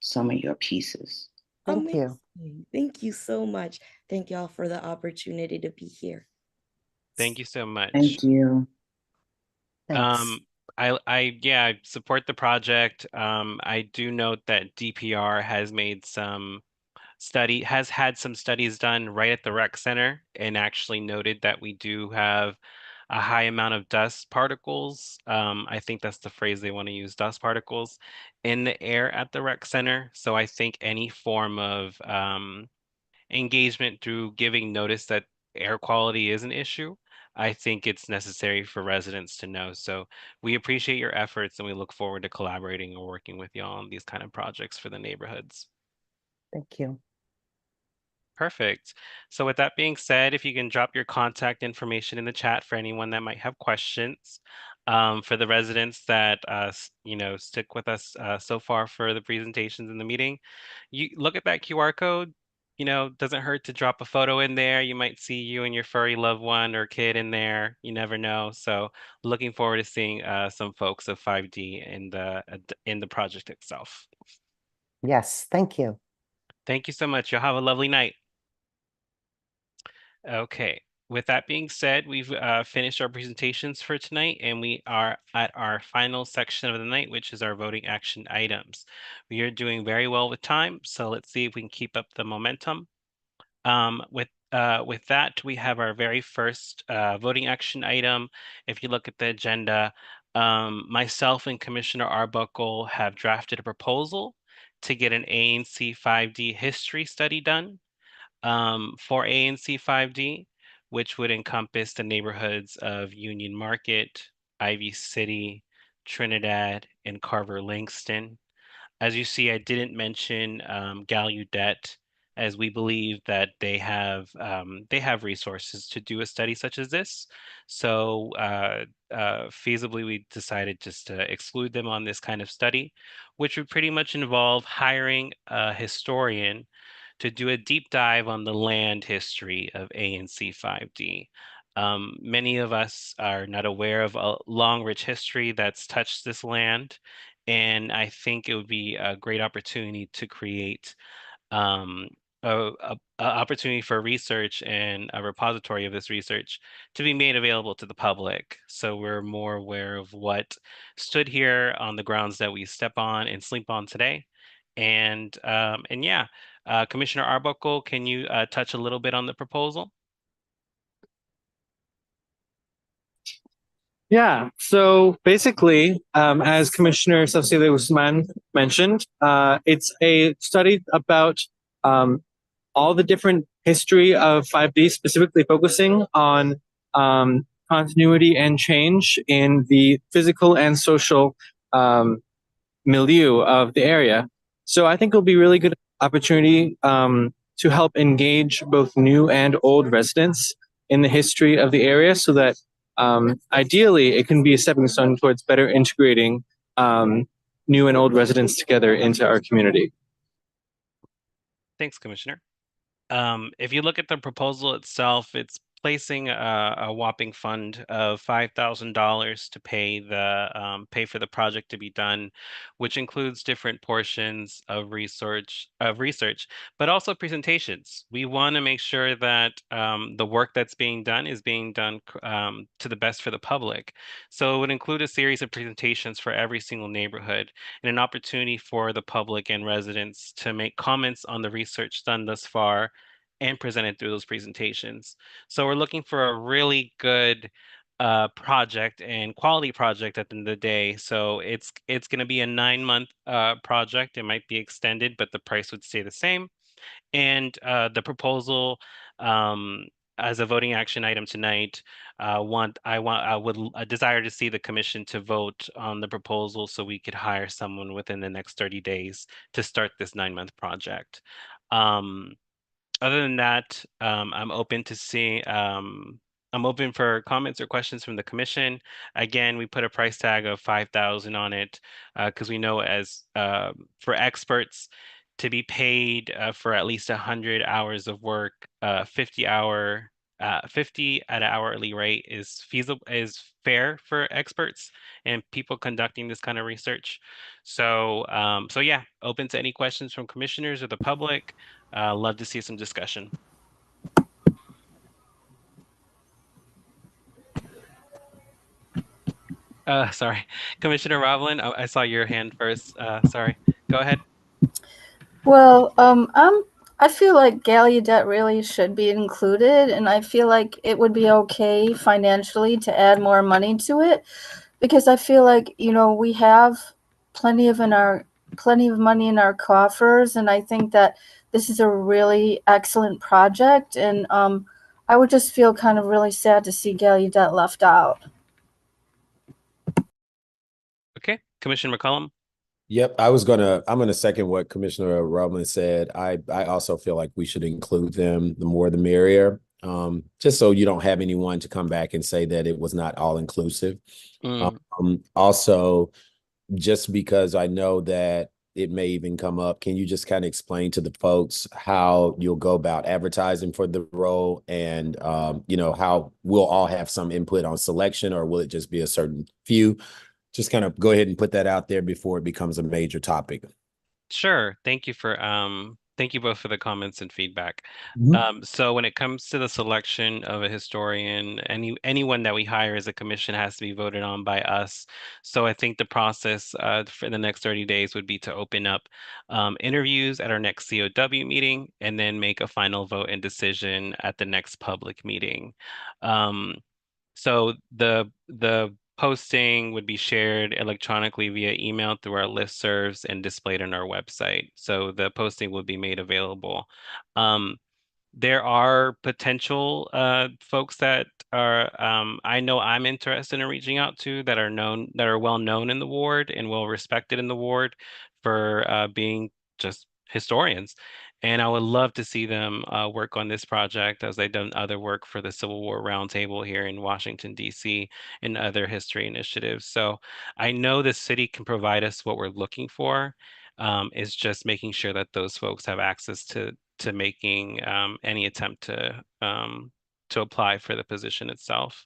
some of your pieces. Thank you. Thank you so much. Thank y'all for the opportunity to be here. Thank you so much. Thank you. Thanks. yeah, I support the project. I do note that DPR has had some studies done right at the rec center and actually noted that we do have a high amount of dust particles. I think that's the phrase they want to use, dust particles in the air at the rec center. So I think any form of engagement through giving notice that air quality is an issue, I think it's necessary for residents to know. So we appreciate your efforts and we look forward to collaborating and working with y'all on these kind of projects for the neighborhoods. Thank you. Perfect. So with that being said, if you can drop your contact information in the chat for anyone that might have questions. For the residents that stick with us so far for the presentations in the meeting, you look at that QR code. Doesn't hurt to drop a photo in there. You might see you and your furry loved one or kid in there. You never know. So looking forward to seeing some folks of 5D in the project itself. Yes, thank you. Thank you so much. You'll have a lovely night. Okay, with that being said, we've finished our presentations for tonight, and we are at our final section of the night, which is our voting action items. We are doing very well with time, so let's see if we can keep up the momentum. With that, we have our very first voting action item. If you look at the agenda, myself and Commissioner Arbuckle have drafted a proposal to get an ANC 5D history study done for ANC 5D, which would encompass the neighborhoods of Union Market, Ivy City, Trinidad, and Carver Langston. As you see, I didn't mention Gallaudet, as we believe that they have resources to do a study such as this. So feasibly, we decided just to exclude them on this kind of study, which would pretty much involve hiring a historian to do a deep dive on the land history of ANC 5D. Many of us are not aware of a long, rich history that's touched this land, and I think it would be a great opportunity to create um, a opportunity for research and a repository of this research to be made available to the public. So we're more aware of what stood here on the grounds that we step on and sleep on today. And yeah, Commissioner Arbuckle, can you touch a little bit on the proposal? Yeah, so basically, as Commissioner Cecilia Guzman mentioned, it's a study about all the different history of 5D, specifically focusing on continuity and change in the physical and social milieu of the area. So I think it'll be a really good opportunity to help engage both new and old residents in the history of the area so that ideally it can be a stepping stone towards better integrating new and old residents together into our community. Thanks, Commissioner. If you look at the proposal itself, it's placing a whopping fund of $5,000 to pay for the project to be done, which includes different portions of research, but also presentations. We want to make sure that the work that's being done is being done to the best for the public. So it would include a series of presentations for every single neighborhood and an opportunity for the public and residents to make comments on the research done thus far and presented through those presentations. So we're looking for a really good project and quality project at the end of the day. So it's going to be a 9-month project. It might be extended, but the price would stay the same. And the proposal as a voting action item tonight, I would desire to see the commission to vote on the proposal so we could hire someone within the next 30 days to start this 9-month project. Other than that, I'm open for comments or questions from the commission. Again, we put a price tag of 5,000 on it because we know as for experts to be paid for at least 100 hours of work, 50 at an hourly rate is fair for experts and people conducting this kind of research. So yeah, open to any questions from commissioners or the public. Love to see some discussion. Sorry, Commissioner Roblin, I saw your hand first. Sorry, go ahead. Well, I feel like Gallaudet really should be included, and I feel like it would be okay financially to add more money to it, because I feel like, you know, we have plenty of in our plenty of money in our coffers, and I think that this is a really excellent project, and I would just feel kind of really sad to see Gallaudet left out. Okay, Commissioner McCollum. Yep, I'm gonna second what Commissioner Roman said. I also feel like we should include them. The more the merrier. Just so you don't have anyone to come back and say that it was not all inclusive. Also, just because I know that it may even come up, can you just kind of explain to the folks how you'll go about advertising for the role, and how we'll all have some input on selection, or will it just be a certain few? Just kind of go ahead and put that out there before it becomes a major topic. Sure. Thank you both for the comments and feedback. Mhm. So when it comes to the selection of a historian, anyone that we hire as a commission has to be voted on by us. So I think the process for the next 30 days would be to open up interviews at our next COW meeting, and then make a final vote and decision at the next public meeting. Um, so the posting would be shared electronically via email through our listservs and displayed on our website. So the posting will be made available. Um, there are potential folks that are I know I'm interested in reaching out to, that are well known in the ward and well respected in the ward for being just historians. And I would love to see them work on this project, as they've done other work for the Civil War Roundtable here in Washington, D.C., and other history initiatives. So I know the city can provide us what we're looking for. Is just making sure that those folks have access to making any attempt to apply for the position itself.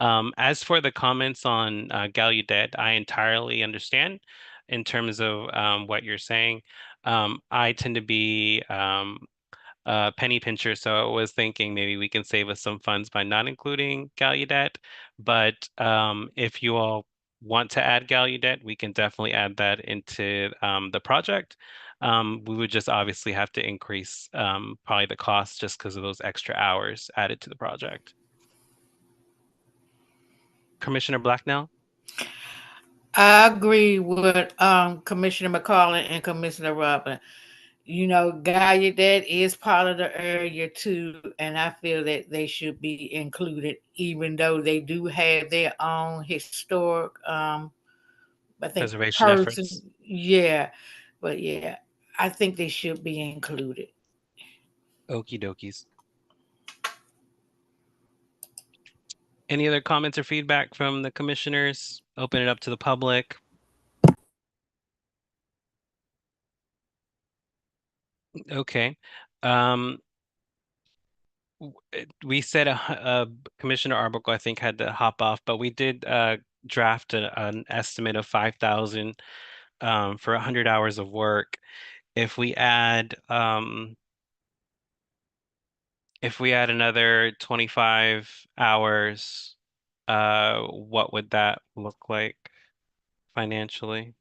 As for the comments on Gallaudet, I entirely understand in terms of what you're saying. I tend to be penny pincher, so I was thinking maybe we can save us some funds by not including Gallaudet. But if you all want to add Gallaudet, we can definitely add that into the project. We would just obviously have to increase probably the cost, just because of those extra hours added to the project. Commissioner Blacknell? I agree with Commissioner McCollum and Commissioner Robin. You know, Gallaudet is part of the area too, and I feel that they should be included, even though they do have their own historic, I think, Preservation person. efforts. Yeah, but yeah, I think they should be included. Okie dokies. Any other comments or feedback from the commissioners? Open it up to the public. Okay. Um, we said Commissioner Arbuckle, I think, had to hop off, but we did draft an estimate of 5,000 for 100 hours of work. If we add another 25 hours, what would that look like financially?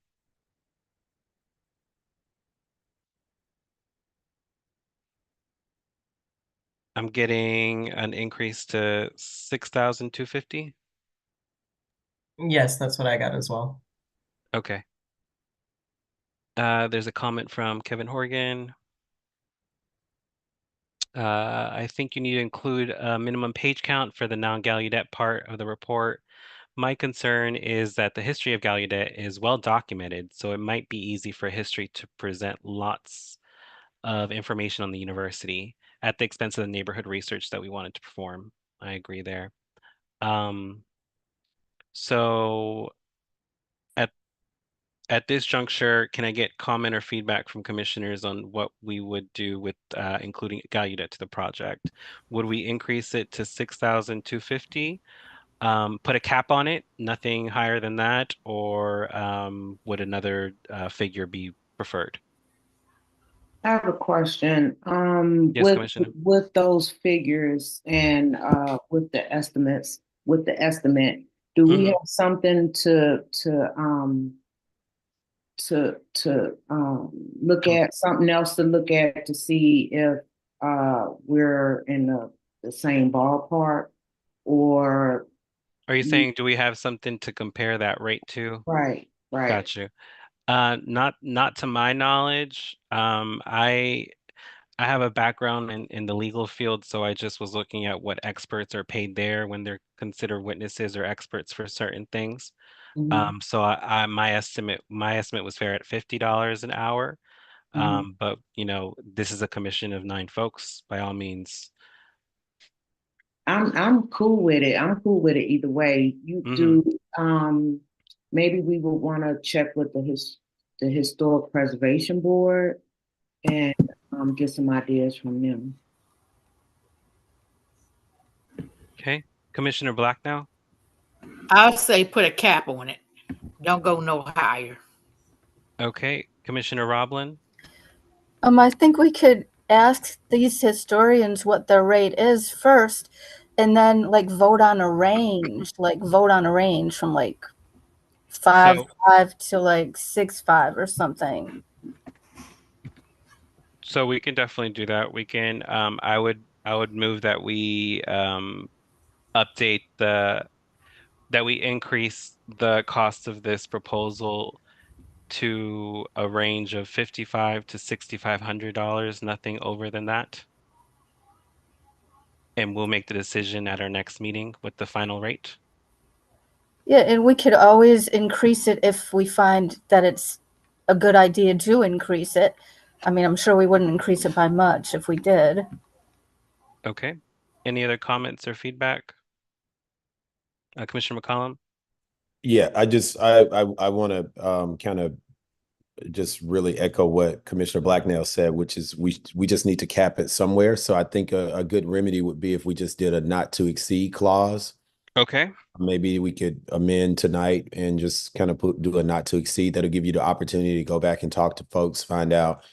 I'm getting an increase to 6,250. Yes, that's what I got as well. Okay. There's a comment from Kevin Horgan. I think you need to include a minimum page count for the non-Gallaudet part of the report. My concern is that the history of Gallaudet is well documented, so it might be easy for history to present lots of information on the university at the expense of the neighborhood research that we wanted to perform. I agree there. So at this juncture, can I get comment or feedback from commissioners on what we would do with including Gallaudet to the project? Would we increase it to 6,250? Put a cap on it, nothing higher than that, or would another figure be preferred? I have a question. Yes, Commissioner. With those figures and with the estimates, with the estimate, Do we Mhm. have something to look at, something else to look at to see if we're in the same ballpark, or Are you saying, do we have something to compare that rate to? right, right. Got you. Not to my knowledge. I have a background in the legal field, so I just was looking at what experts are paid there when they're considered witnesses or experts for certain things. Mhm. So my estimate was fair at $50 an hour. Mhm. But this is a commission of 9 folks. By all means. I'm cool with it. I'm cool with it either way. You Hmm. do maybe we would want to check with the Historic Preservation Board and get some ideas from them. Okay, Commissioner Black now. I'll say put a cap on it. Don't go no higher. Okay, Commissioner Roblin. I think we could ask these historians what their rate is first, and then like vote on a range, from like five So five to like 6.5 or something. so we can definitely do that. We can. I would move that we update that we increase the cost of this proposal to a range of $5,500 to $6,500, nothing over than that. And we'll make the decision at our next meeting with the final rate. Yeah, and we could always increase it if we find that it's a good idea to increase it. I mean, I'm sure we wouldn't increase it by much if we did. Okay. Any other comments or feedback? Commissioner McCollum? Yeah, I want to kind of just really echo what Commissioner Blacknell said, which is we just need to cap it somewhere. So I think a good remedy would be if we just did a not to exceed clause. Okay. Maybe we could amend tonight and just kind of do a not to exceed. That'll give you the opportunity to go back and talk to folks, find out,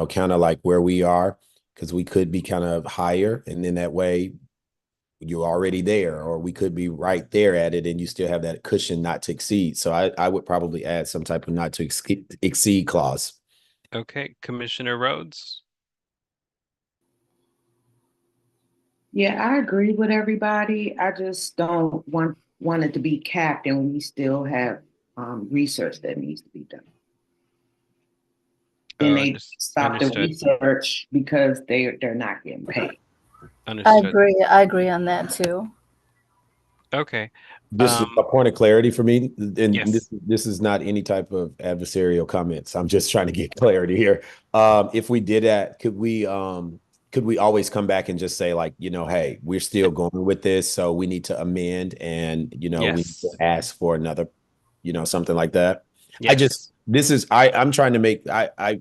kind of like where we are, because we could be kind of higher, and then that way you're already there, or we could be right there at it and you still have that cushion not to exceed. So I would probably add some type of not to exceed clause. Okay, Commissioner Rhodes? Yeah, I agree with everybody. I just don't want it to be capped, and we still have research that needs to be done. Then they stop the Understood. research because they're not getting paid. Understood. I agree on that too. Okay. Just a point of clarity for me, and Yes. this is not any type of adversarial comments. I'm just trying to get clarity here. If we did that, could we always come back and just say, like, hey, we're still going with this, so we need to amend, and we need to Yes. ask for another, something like that. Yes. I'm trying to make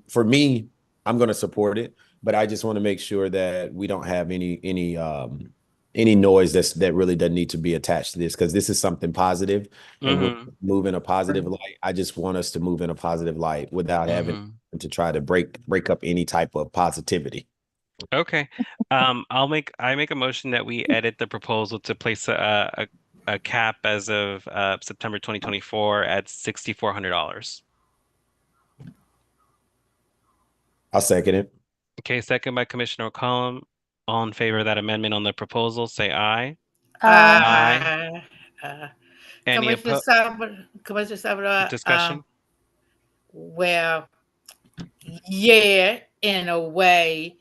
for me, I'm going to support it, but I just want to make sure that we don't have any noise that really doesn't need to be attached to this, because this is something positive and we'll Mm-hmm. move in a positive light. I just want us to move in a positive light without having to try to break up any type of positivity. Okay. I make a motion that we edit the proposal to place a cap as of September 2024 at $6,400. I'll second it. Okay, second by Commissioner McCollum. All in favor of that amendment on the proposal, say aye. Aye. Uh, Any opposed? Commissioner Salvador, Discussion? well, yeah, in a way,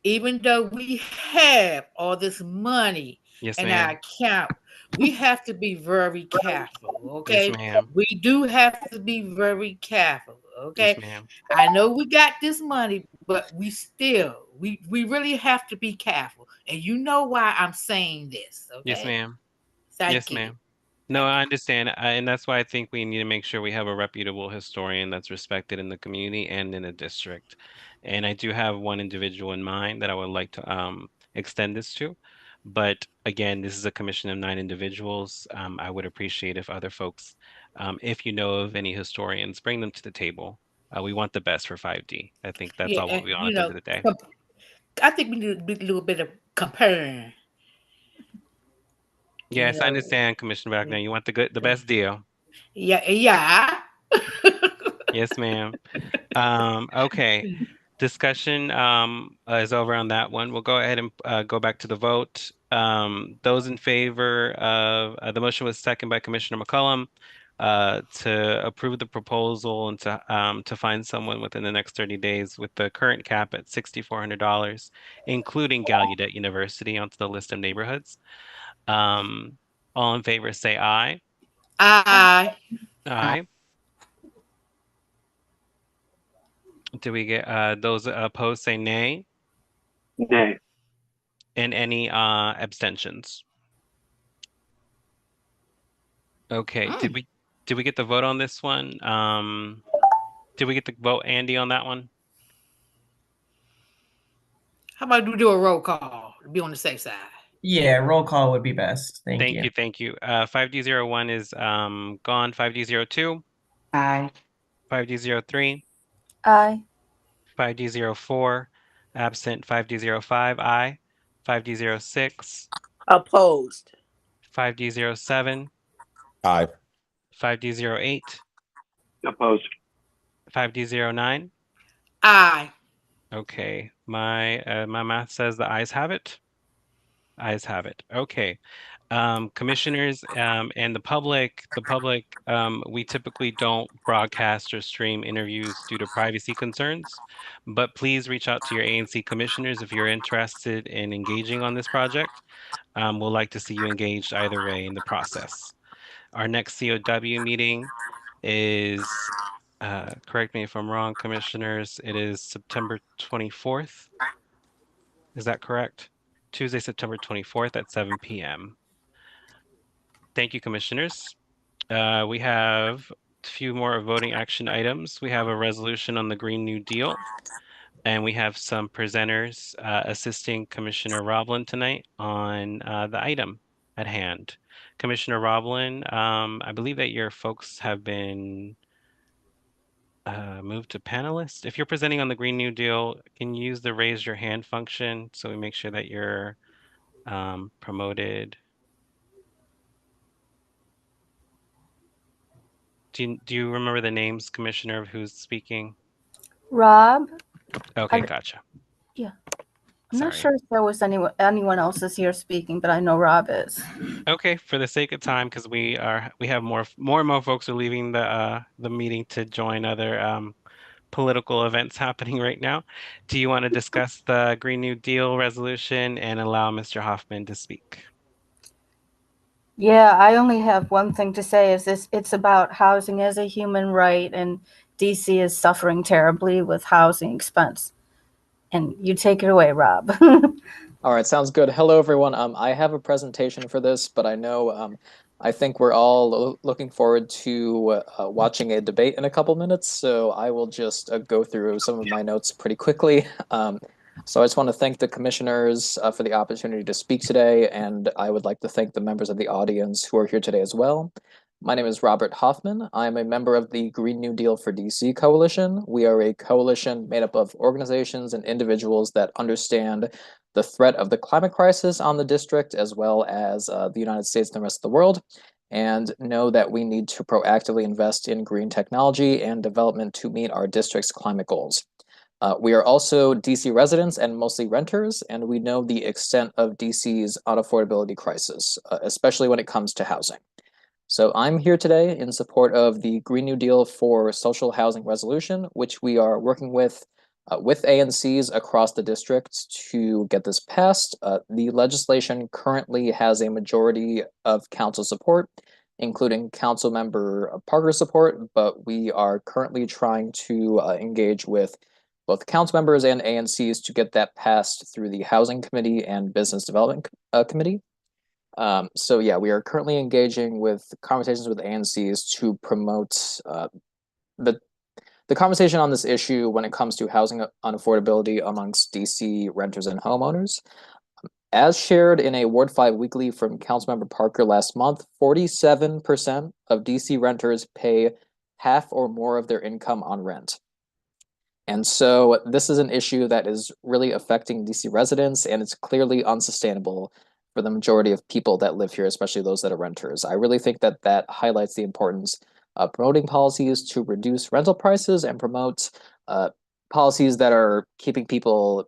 even though we have all this money Yes, in our ma'am. account, we have to be very careful, Yes, okay? ma'am. We do have to be very careful, Yes, okay? ma'am. I know we got this money, but we really have to be careful. And you know why I'm saying this, Yes, okay? ma'am. Yes, Thank you. ma'am. No, I understand. And that's why I think we need to make sure we have a reputable historian that's respected in the community and in the district. And I do have one individual in mind that I would like to extend this to. But again, this is a commission of 9 individuals. I would appreciate if other folks, if you know of any historians, bring them to the table. We want the best for 5D. I think that's Yeah, all what and we want at the end of the day. I think we need a little bit of comparing. Yes, I understand, Commissioner Wagner. You want the best deal. Yeah, yeah. Yes, ma'am. Okay. Discussion is over on that one. We'll go ahead and go back to the vote. Those in favor of the motion was second by Commissioner McCollum to approve the proposal and to find someone within the next 30 days with the current cap at $6,400, including Gallaudet University, onto the list of neighborhoods. All in favor say aye. Aye. Aye. Do we get those opposed say nay? Nay. And any abstentions? Okay. Did we get the vote on this one? Did we get the vote, Andy, on that one? How about we do a roll call to be on the safe side? Yeah, roll call would be best. Thank you. Thank you. 5D01 is gone. 5D02. Aye. 5D03. Aye. 5D04. Absent 5D05. Aye. 5D06. Opposed. 5D07. Aye. 5D08. Opposed. 5D09. Aye. Okay. My math says the ayes have it. Ayes have it. Okay. Commissioners and the public, we typically don't broadcast or stream interviews due to privacy concerns, but please reach out to your ANC commissioners if you're interested in engaging on this project. We'll like to see you engaged either way in the process. Our next COW meeting is, correct me if I'm wrong, commissioners, it is September 24th. Is that correct? Tuesday, September 24th at 7 p.m. Thank you, commissioners. We have a few more voting action items. We have a resolution on the Green New Deal, and we have some presenters assisting Commissioner Roblin tonight on the item at hand. Commissioner Roblin, I believe that your folks have been moved to panelist. If you're presenting on the Green New Deal, can you use the raise your hand function so we make sure that you're promoted? Do you remember the names, Commissioner, of who's speaking? Rob? Okay, gotcha. Yeah. I'm not Sorry. sure if there was anyone else is here speaking, but I know Rob is. Okay, for the sake of time, because we have more and more folks are leaving the meeting to join other political events happening right now. Do you want to discuss the Green New Deal resolution and allow Mr. Hoffman to speak? Yeah, I only have one thing to say is it's about housing as a human right, and DC is suffering terribly with housing expense. And you take it away, Rob. All right, sounds good. Hello, everyone. I have a presentation for this, but I know I think we're all looking forward to watching a debate in a couple minutes, so I will just go through some of my notes pretty quickly. So I just want to thank the commissioners for the opportunity to speak today, and I would like to thank the members of the audience who are here today as well. My name is Robert Hoffman. I'm a member of the Green New Deal for DC Coalition. We are a coalition made up of organizations and individuals that understand the threat of the climate crisis on the district, as well as the United States and the rest of the world, and know that we need to proactively invest in green technology and development to meet our district's climate goals. We are also DC residents and mostly renters, and we know the extent of DC's unaffordability crisis, especially when it comes to housing. So I'm here today in support of the Green New Deal for Social Housing Resolution, which we are working with ANCs across the district to get this passed. The legislation currently has a majority of council support, including council member Parker's support, but we are currently trying to engage with both council members and ANCs to get that passed through the Housing Committee and Business Development Committee. So yeah, we are currently engaging with conversations with ANCs to promote the conversation on this issue when it comes to housing unaffordability amongst DC renters and homeowners. As shared in a Ward 5 Weekly from Councilmember Parker last month, 47% of DC renters pay half or more of their income on rent. And so this is an issue that is really affecting DC residents, and it's clearly unsustainable for the majority of people that live here, especially those that are renters. I really think that that highlights the importance of promoting policies to reduce rental prices and promote policies that are keeping people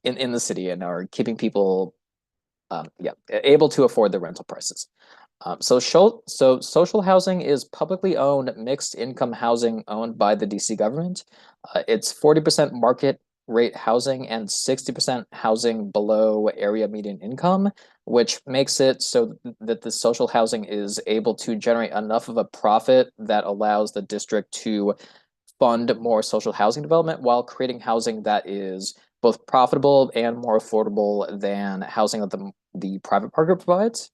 in the city and are keeping people able to afford the rental prices. So social housing is publicly owned mixed income housing owned by the DC government. It's 40% market rate housing and 60% housing below area median income, which makes it so that the social housing is able to generate enough of a profit that allows the district to fund more social housing development while creating housing that is both profitable and more affordable than housing that the private market provides.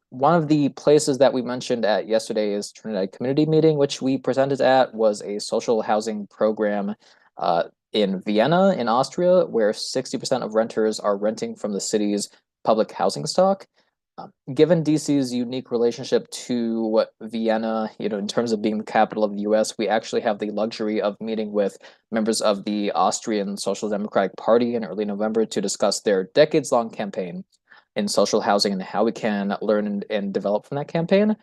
One of the places that we mentioned at yesterday's Trinidad community meeting, which we presented at, was a social housing program in Vienna, in Austria, where 60% of renters are renting from the city's public housing stock. Given DC's unique relationship to Vienna, in terms of being the capital of the US, we actually have the luxury of meeting with members of the Austrian Social Democratic Party in early November to discuss their decades-long campaign in social housing and how we can learn and develop from that campaign.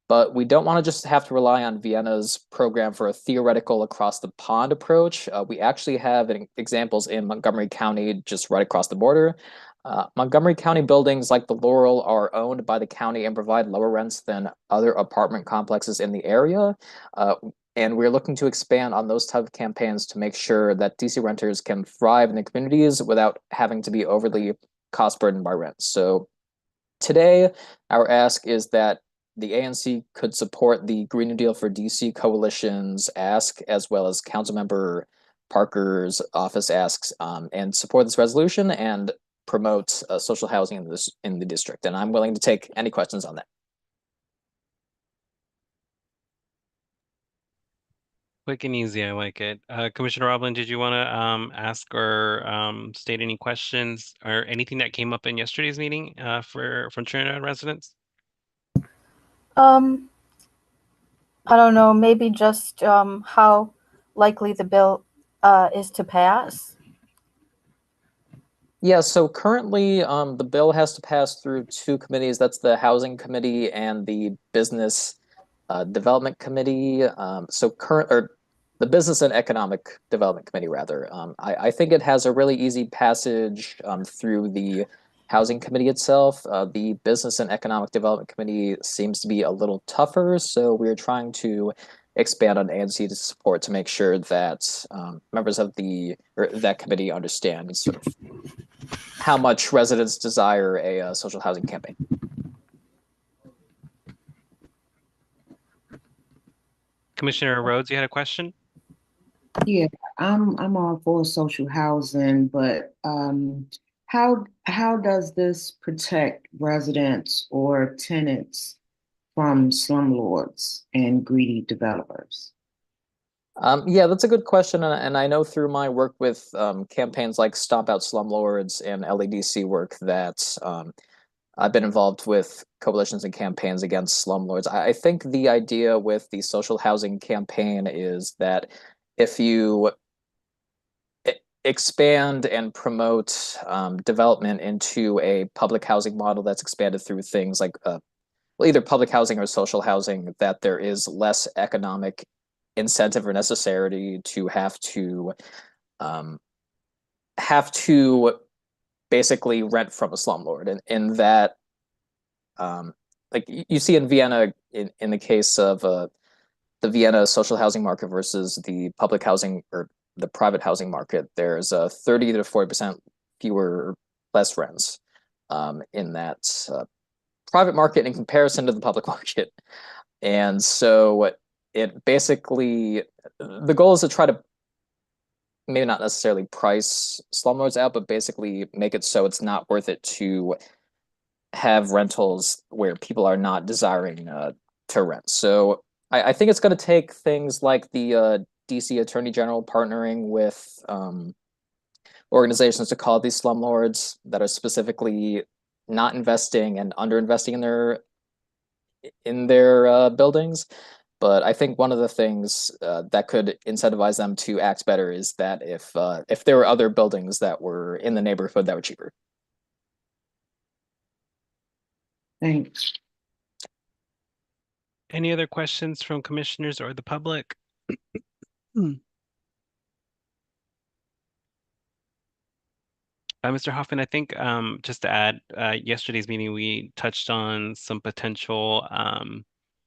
But we don't want to just have to rely on Vienna's program for a theoretical across the pond approach. We actually have examples in Montgomery County, just right across the border. Montgomery County buildings like the Laurel are owned by the county and provide lower rents than other apartment complexes in the area. And we're looking to expand on those type of campaigns to make sure that DC renters can thrive in the communities without having to be overly cost burdened by rent. So today, our ask is that the ANC could support the Green New Deal for DC Coalition's ask, as well as Councilmember Parker's office asks, and support this resolution and promote social housing in the district. And I'm willing to take any questions on that. Quick and easy, I like it. Commissioner Roblin, did you want to ask or state any questions or anything that came up in yesterday's meeting from Trinidad residents? I don't know, maybe just how likely the bill is to pass. Yeah, so currently the bill has to pass through two committees. That's the Housing Committee and the Business Development Committee. The Business and Economic Development Committee, rather. I think it has a really easy passage through the Housing Committee itself. The Business and Economic Development Committee seems to be a little tougher, so we're trying to expand on ANC to support to make sure that members of that committee understand sort of how much residents desire a social housing campaign. Commissioner Rhodes, you had a question? Yeah, I'm all for social housing, but how does this protect residents or tenants from slumlords and greedy developers? Yeah, that's a good question, and I know through my work with campaigns like Stomp Out Slumlords and LEDC work that I've been involved with coalitions and campaigns against slumlords. I think the idea with the social housing campaign is that if you expand and promote development into a public housing model that's expanded through things like either public housing or social housing, that there is less economic incentive or necessity to have to basically rent from a slumlord, and in that like you see in Vienna in the case of the Vienna social housing market versus the public housing or the private housing market, there's 30 to 40% fewer less rents in that private market in comparison to the public market. And so it basically, the goal is to try to maybe not necessarily price slumlords out, but basically make it so it's not worth it to have rentals where people are not desiring to rent. So I think it's going to take things like the DC Attorney General partnering with organizations to call these slumlords that are specifically not investing and underinvesting in their buildings. But I think one of the things that could incentivize them to act better is that if there were other buildings that were in the neighborhood that were cheaper. Thanks. Any other questions from commissioners or the public? Mr. Hoffman, I think just to add, yesterday's meeting, we touched on some potential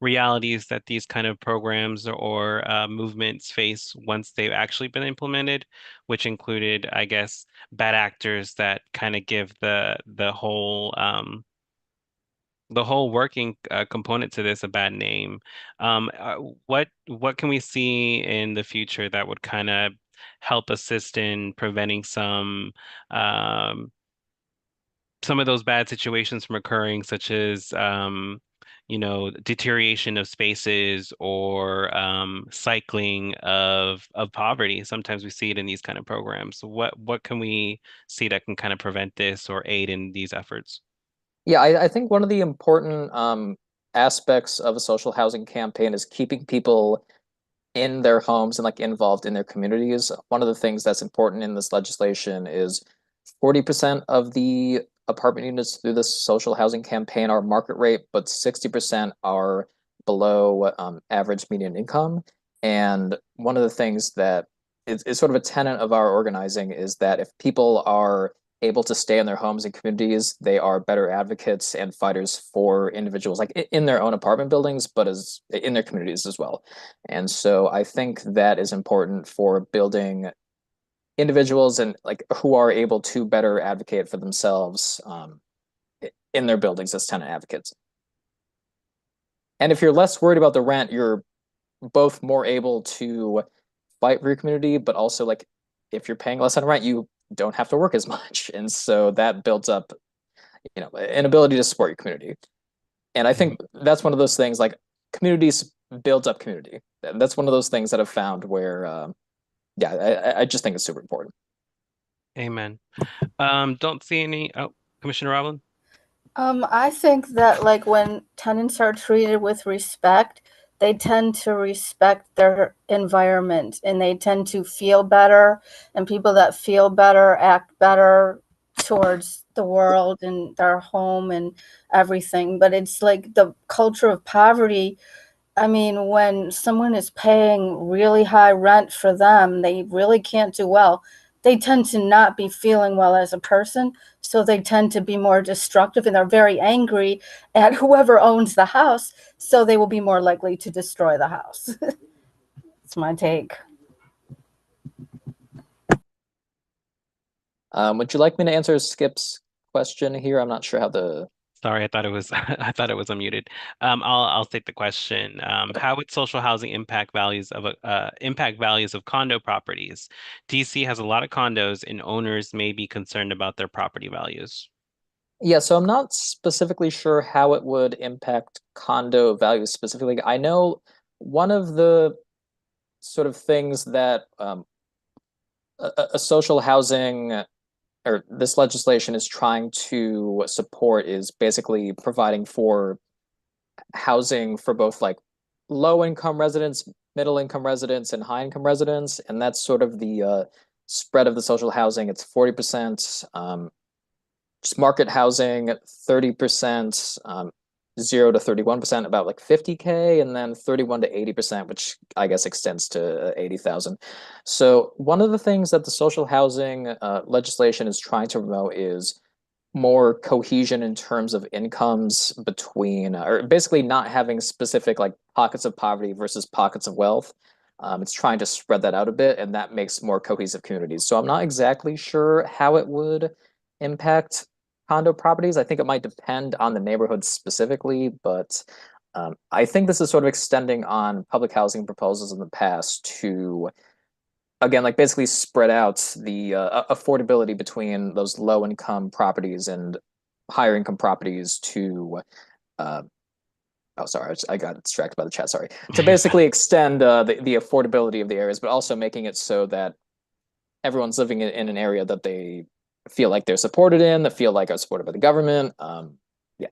realities that these kind of programs or movements face once they've actually been implemented, which included, I guess, bad actors that kind of give the whole working component to this a bad name. What can we see in the future that would kind of help assist in preventing some of those bad situations from occurring, such as deterioration of spaces or cycling of poverty? Sometimes we see it in these kind of programs. So what can we see that can kind of prevent this or aid in these efforts? Yeah, I think one of the important aspects of a social housing campaign is keeping people in their homes and like involved in their communities. One of the things that's important in this legislation is 40% of the apartment units through this social housing campaign are market rate, but 60% are below average median income. And one of the things that is sort of a tenet of our organizing is that if people are able to stay in their homes and communities, they are better advocates and fighters for individuals, like in their own apartment buildings, but as in their communities as well. And so I think that is important for building individuals and like who are able to better advocate for themselves in their buildings as tenant advocates. And if you're less worried about the rent, you're both more able to fight for your community, but also like if you're paying less on rent, you don't have to work as much. And so that builds up, an ability to support your community. And I think that's one of those things like communities builds up community. That's one of those things that I've found where, I just think it's super important. Amen. Don't see any. Oh, Commissioner Roblin? I think that like when tenants are treated with respect, they tend to respect their environment and they tend to feel better. And people that feel better act better towards the world and their home and everything. But it's like the culture of poverty. I mean, when someone is paying really high rent for them, they really can't do well. They tend to not be feeling well as a person, so they tend to be more destructive and they're very angry at whoever owns the house, so they will be more likely to destroy the house. That's my take. Would you like me to answer Skip's question here? I'm not sure how the Sorry, I thought it was I thought it was unmuted. I'll state the question. How would social housing impact values of condo properties? DC has a lot of condos, and owners may be concerned about their property values. Yeah, so I'm not specifically sure how it would impact condo values specifically. I know one of the sort of things that a social housing or this legislation is trying to support is basically providing for housing for both like low income residents, middle income residents, and high income residents. And that's sort of the spread of the social housing. It's 40% just market housing, 30% 0 to 31%, about like 50K, and then 31 to 80%, which I guess extends to 80,000. So one of the things that the social housing legislation is trying to promote is more cohesion in terms of incomes between, or basically not having specific like pockets of poverty versus pockets of wealth. It's trying to spread that out a bit, and that makes more cohesive communities. So I'm not exactly sure how it would impact condo properties. I think it might depend on the neighborhood specifically, but I think this is sort of extending on public housing proposals in the past to again, like basically spread out the affordability between those low income properties and higher income properties to, oh, sorry, I got distracted by the chat. Sorry. To basically extend the affordability of the areas, but also making it so that everyone's living in an area that they feel like they're supported in, that feel like are supported by the government. Yeah.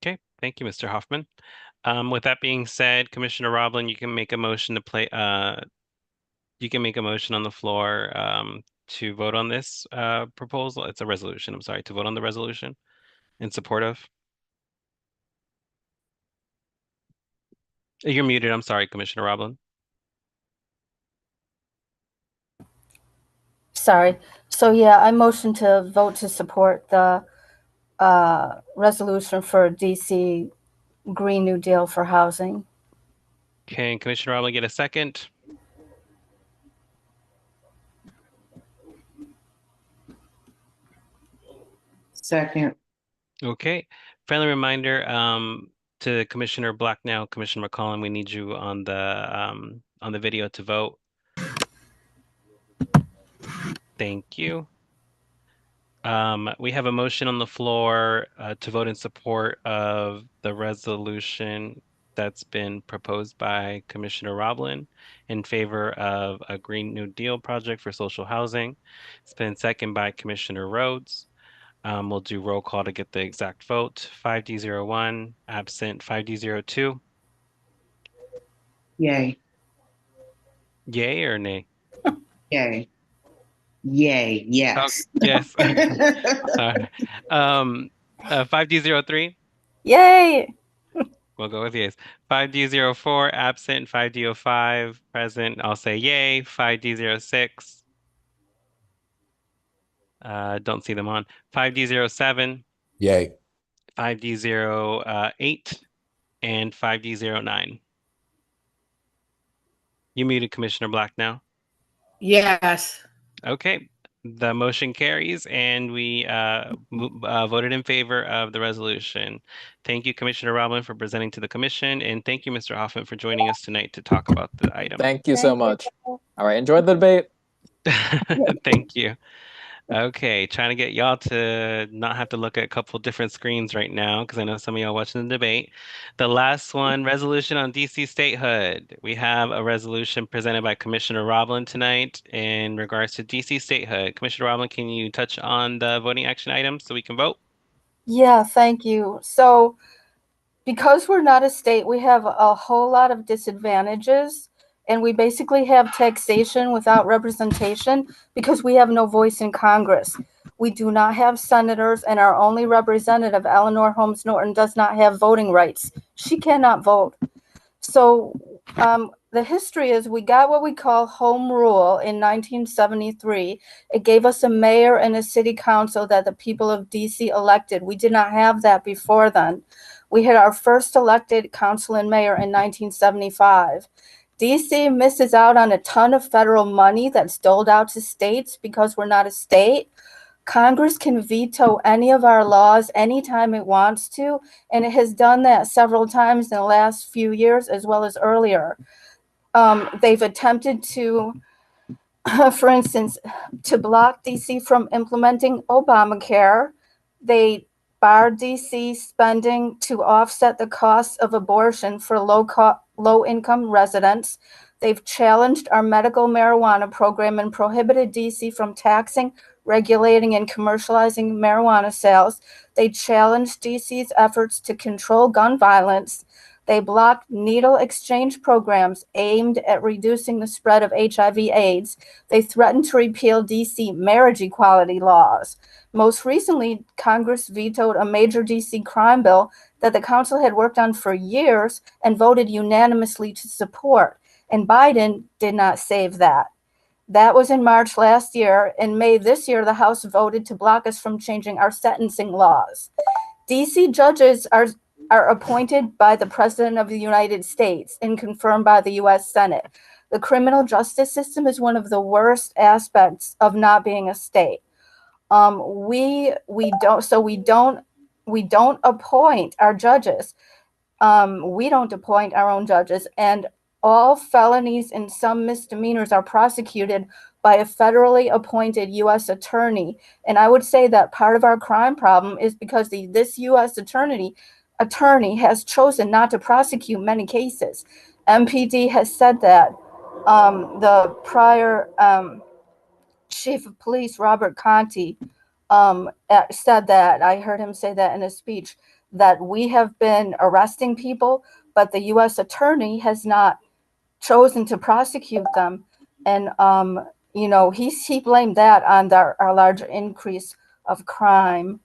Okay, thank you, Mr. Hoffman. With that being said, Commissioner Roblin, you can make a motion on the floor to vote on this proposal. It's a resolution. I'm sorry, to vote on the resolution. in support of? You're muted. I'm sorry, Commissioner Roblin. Sorry. So yeah, I motion to vote to support the resolution for DC Green New Deal for housing. Can Commissioner Roblin get a second? Second. Okay. Friendly reminder to Commissioner Blacknell, Commissioner McCollum, we need you on the video to vote. Thank you. We have a motion on the floor to vote in support of the resolution that's been proposed by Commissioner Roblin in favor of a Green New Deal project for social housing. It's been seconded by Commissioner Rhodes. We'll do roll call to get the exact vote. 5D01, absent 5D02. Yay. Yay or nay? Yay. Yay. Yes. Oh, yes. Sorry. 5D03. Yay! We'll go with yes. 5D04, absent 5D05, present. I'll say yay. 5D06. Don't see them on. 5D07. Yay. 5D08 and 5D09. You muted Commissioner Black now. Yes. Okay. The motion carries and we voted in favor of the resolution. Thank you, Commissioner Roblin, for presenting to the commission. And thank you, Mr. Hoffman, for joining us tonight to talk about the item. Thank you so much. All right, enjoy the debate. Thank you. Okay, trying to get y'all to not have to look at a couple different screens right now because I know some of y'all watching the debate. The last one, resolution on DC statehood. We have a resolution presented by Commissioner Roblin tonight in regards to DC statehood. Commissioner Roblin, can you touch on the voting action items so we can vote? Yeah, thank you. So because we're not a state, we have a whole lot of disadvantages, and we basically have taxation without representation because we have no voice in Congress. We do not have senators, and our only representative, Eleanor Holmes Norton, does not have voting rights. She cannot vote. So the history is we got what we call home rule in 1973. It gave us a mayor and a city council that the people of DC elected. We did not have that before then. We had our first elected council and mayor in 1975. DC misses out on a ton of federal money that's doled out to states because we're not a state. Congress can veto any of our laws anytime it wants to, and it has done that several times in the last few years as well as earlier. They've attempted to, for instance, to block DC from implementing Obamacare. They barred DC spending to offset the costs of abortion for low-income residents. They've challenged our medical marijuana program and prohibited DC from taxing, regulating, and commercializing marijuana sales. They challenged DC's efforts to control gun violence. They blocked needle exchange programs aimed at reducing the spread of HIV/AIDS. They threatened to repeal DC marriage equality laws. Most recently, Congress vetoed a major DC crime bill that the council had worked on for years and voted unanimously to support. And Biden did not save that. That was in March last year. In May this year, the House voted to block us from changing our sentencing laws. DC judges are appointed by the President of the United States and confirmed by the U.S. Senate. The criminal justice system is one of the worst aspects of not being a state. We don't appoint our judges. We don't appoint our own judges, and all felonies and some misdemeanors are prosecuted by a federally appointed U.S. attorney. And I would say that part of our crime problem is because this U.S. attorney has chosen not to prosecute many cases. MPD has said that. The prior chief of police, Robert Conti, said that. I heard him say that in a speech, that we have been arresting people, but the U.S. attorney has not chosen to prosecute them. And, he blamed that on our large increase of crime.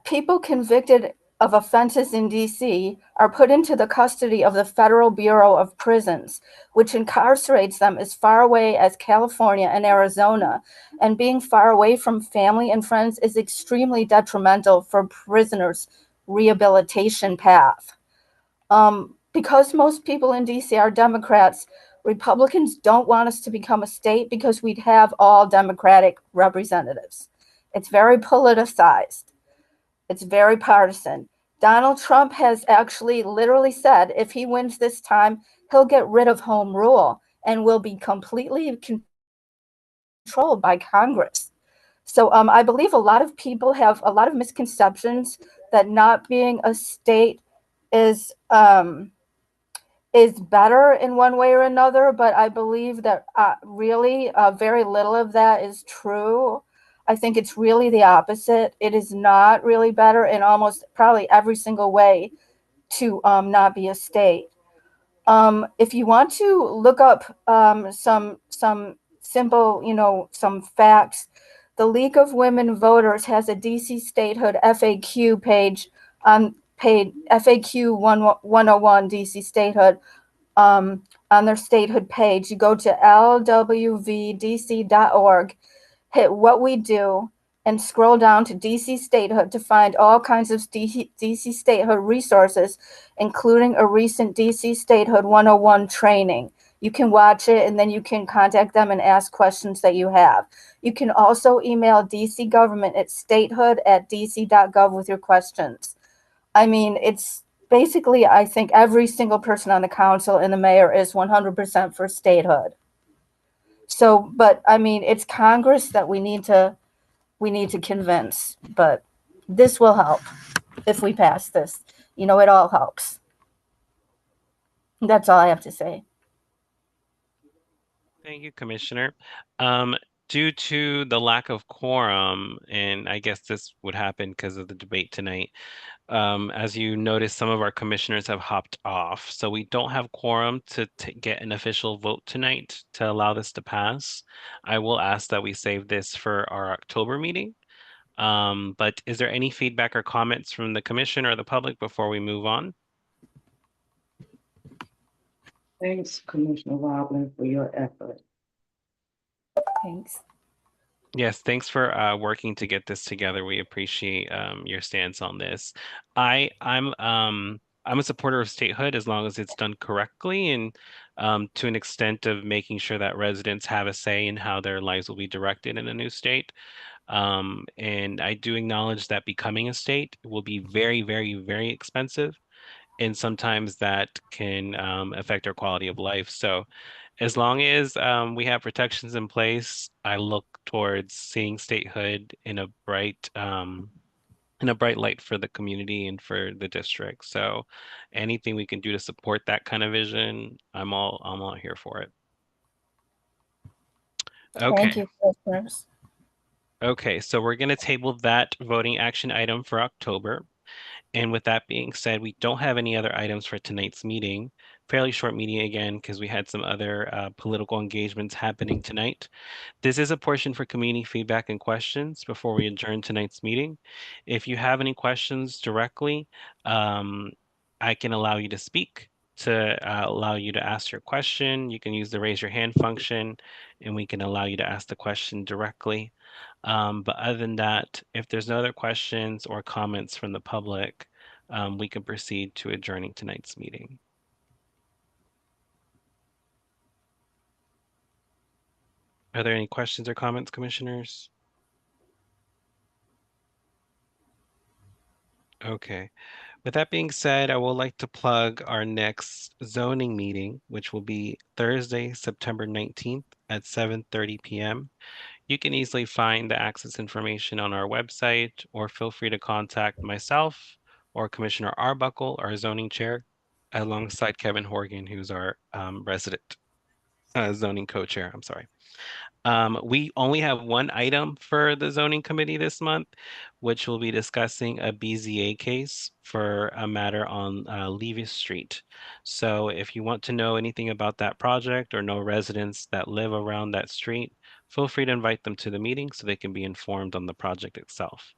People convicted of offenses in DC are put into the custody of the Federal Bureau of Prisons, which incarcerates them as far away as California and Arizona. And being far away from family and friends is extremely detrimental for prisoners' rehabilitation path. Because most people in DC are Democrats, Republicans don't want us to become a state because we'd have all Democratic representatives. It's very politicized. It's very partisan. Donald Trump has actually literally said if he wins this time, he'll get rid of home rule and will be completely controlled by Congress. So I believe a lot of people have a lot of misconceptions that not being a state is better in one way or another, but I believe that really very little of that is true. I think it's really the opposite. It is not really better in almost probably every single way to not be a state. If you want to look up some simple, some facts, the League of Women Voters has a DC statehood FAQ page on page FAQ 101 DC statehood on their statehood page. You go to lwvdc.org, hit what we do, and scroll down to DC statehood to find all kinds of DC statehood resources, including a recent DC statehood 101 training. You can watch it and then you can contact them and ask questions that you have. You can also email DC government at statehood@dc.gov with your questions. I mean, it's basically, I think every single person on the council and the mayor is 100% for statehood. So, but I mean, it's Congress that we need to convince, but this will help if we pass this. It all helps. That's all I have to say. Thank you, Commissioner. Um, Due to the lack of quorum, and I guess this would happen because of the debate tonight, as you notice, some of our commissioners have hopped off. So we don't have quorum to get an official vote tonight to allow this to pass. I will ask that we save this for our October meeting. But is there any feedback or comments from the commission or the public before we move on? Thanks, Commissioner Roblin, for your effort. Thanks. Yes, thanks for working to get this together. We appreciate your stance on this. I'm a supporter of statehood as long as it's done correctly and to an extent of making sure that residents have a say in how their lives will be directed in a new state. And I do acknowledge that becoming a state will be very, very, very expensive, and sometimes that can affect our quality of life. So as long as we have protections in place, I look towards seeing statehood in a bright light for the community and for the district. So anything we can do to support that kind of vision, I'm all here for it. Thank Okay. you, listeners. Okay, so we're going to table that voting action item for October. And with that being said, we don't have any other items for tonight's meeting. Fairly short meeting again, because we had some other political engagements happening tonight. This is a portion for community feedback and questions before we adjourn tonight's meeting. If you have any questions directly, I can allow you to speak to allow you to ask your question. You can use the raise your hand function, and we can allow you to ask the question directly. But other than that, if there's no other questions or comments from the public, we can proceed to adjourning tonight's meeting. Are there any questions or comments, commissioners? Okay. With that being said, I would like to plug our next zoning meeting, which will be Thursday, September 19th at 7:30 p.m. You can easily find the access information on our website, or feel free to contact myself or Commissioner Arbuckle, our zoning chair, alongside Kevin Horgan, who's our resident zoning co-chair. I'm sorry. We only have one item for the zoning committee this month, which will be discussing a BZA case for a matter on Levis Street. So if you want to know anything about that project or know residents that live around that street, feel free to invite them to the meeting so they can be informed on the project itself.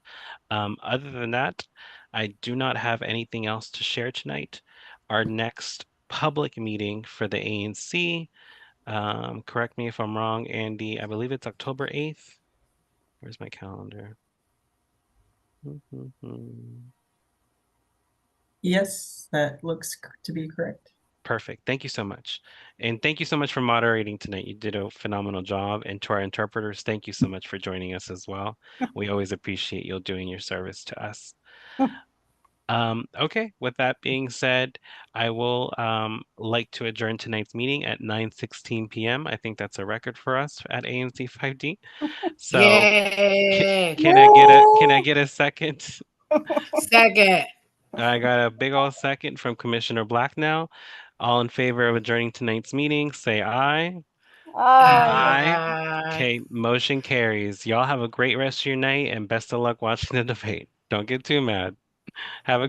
Other than that, I do not have anything else to share tonight. Our next public meeting for the ANC, correct me if I'm wrong, Andy, I believe it's October 8th. Where's my calendar? Yes, that looks to be correct. Perfect. Thank you so much. And thank you so much for moderating tonight. You did a phenomenal job. And to our interpreters, thank you so much for joining us as well. We always appreciate you doing your service to us. Okay, with that being said, I will like to adjourn tonight's meeting at 9:16 p.m. I think that's a record for us at ANC 5D. So Yay! can I get a second? Second. I got a big old second from Commissioner Black now. All in favor of adjourning tonight's meeting, say aye. Aye. Aye. Okay, motion carries. Y'all have a great rest of your night and best of luck watching the debate. Don't get too mad. Have a good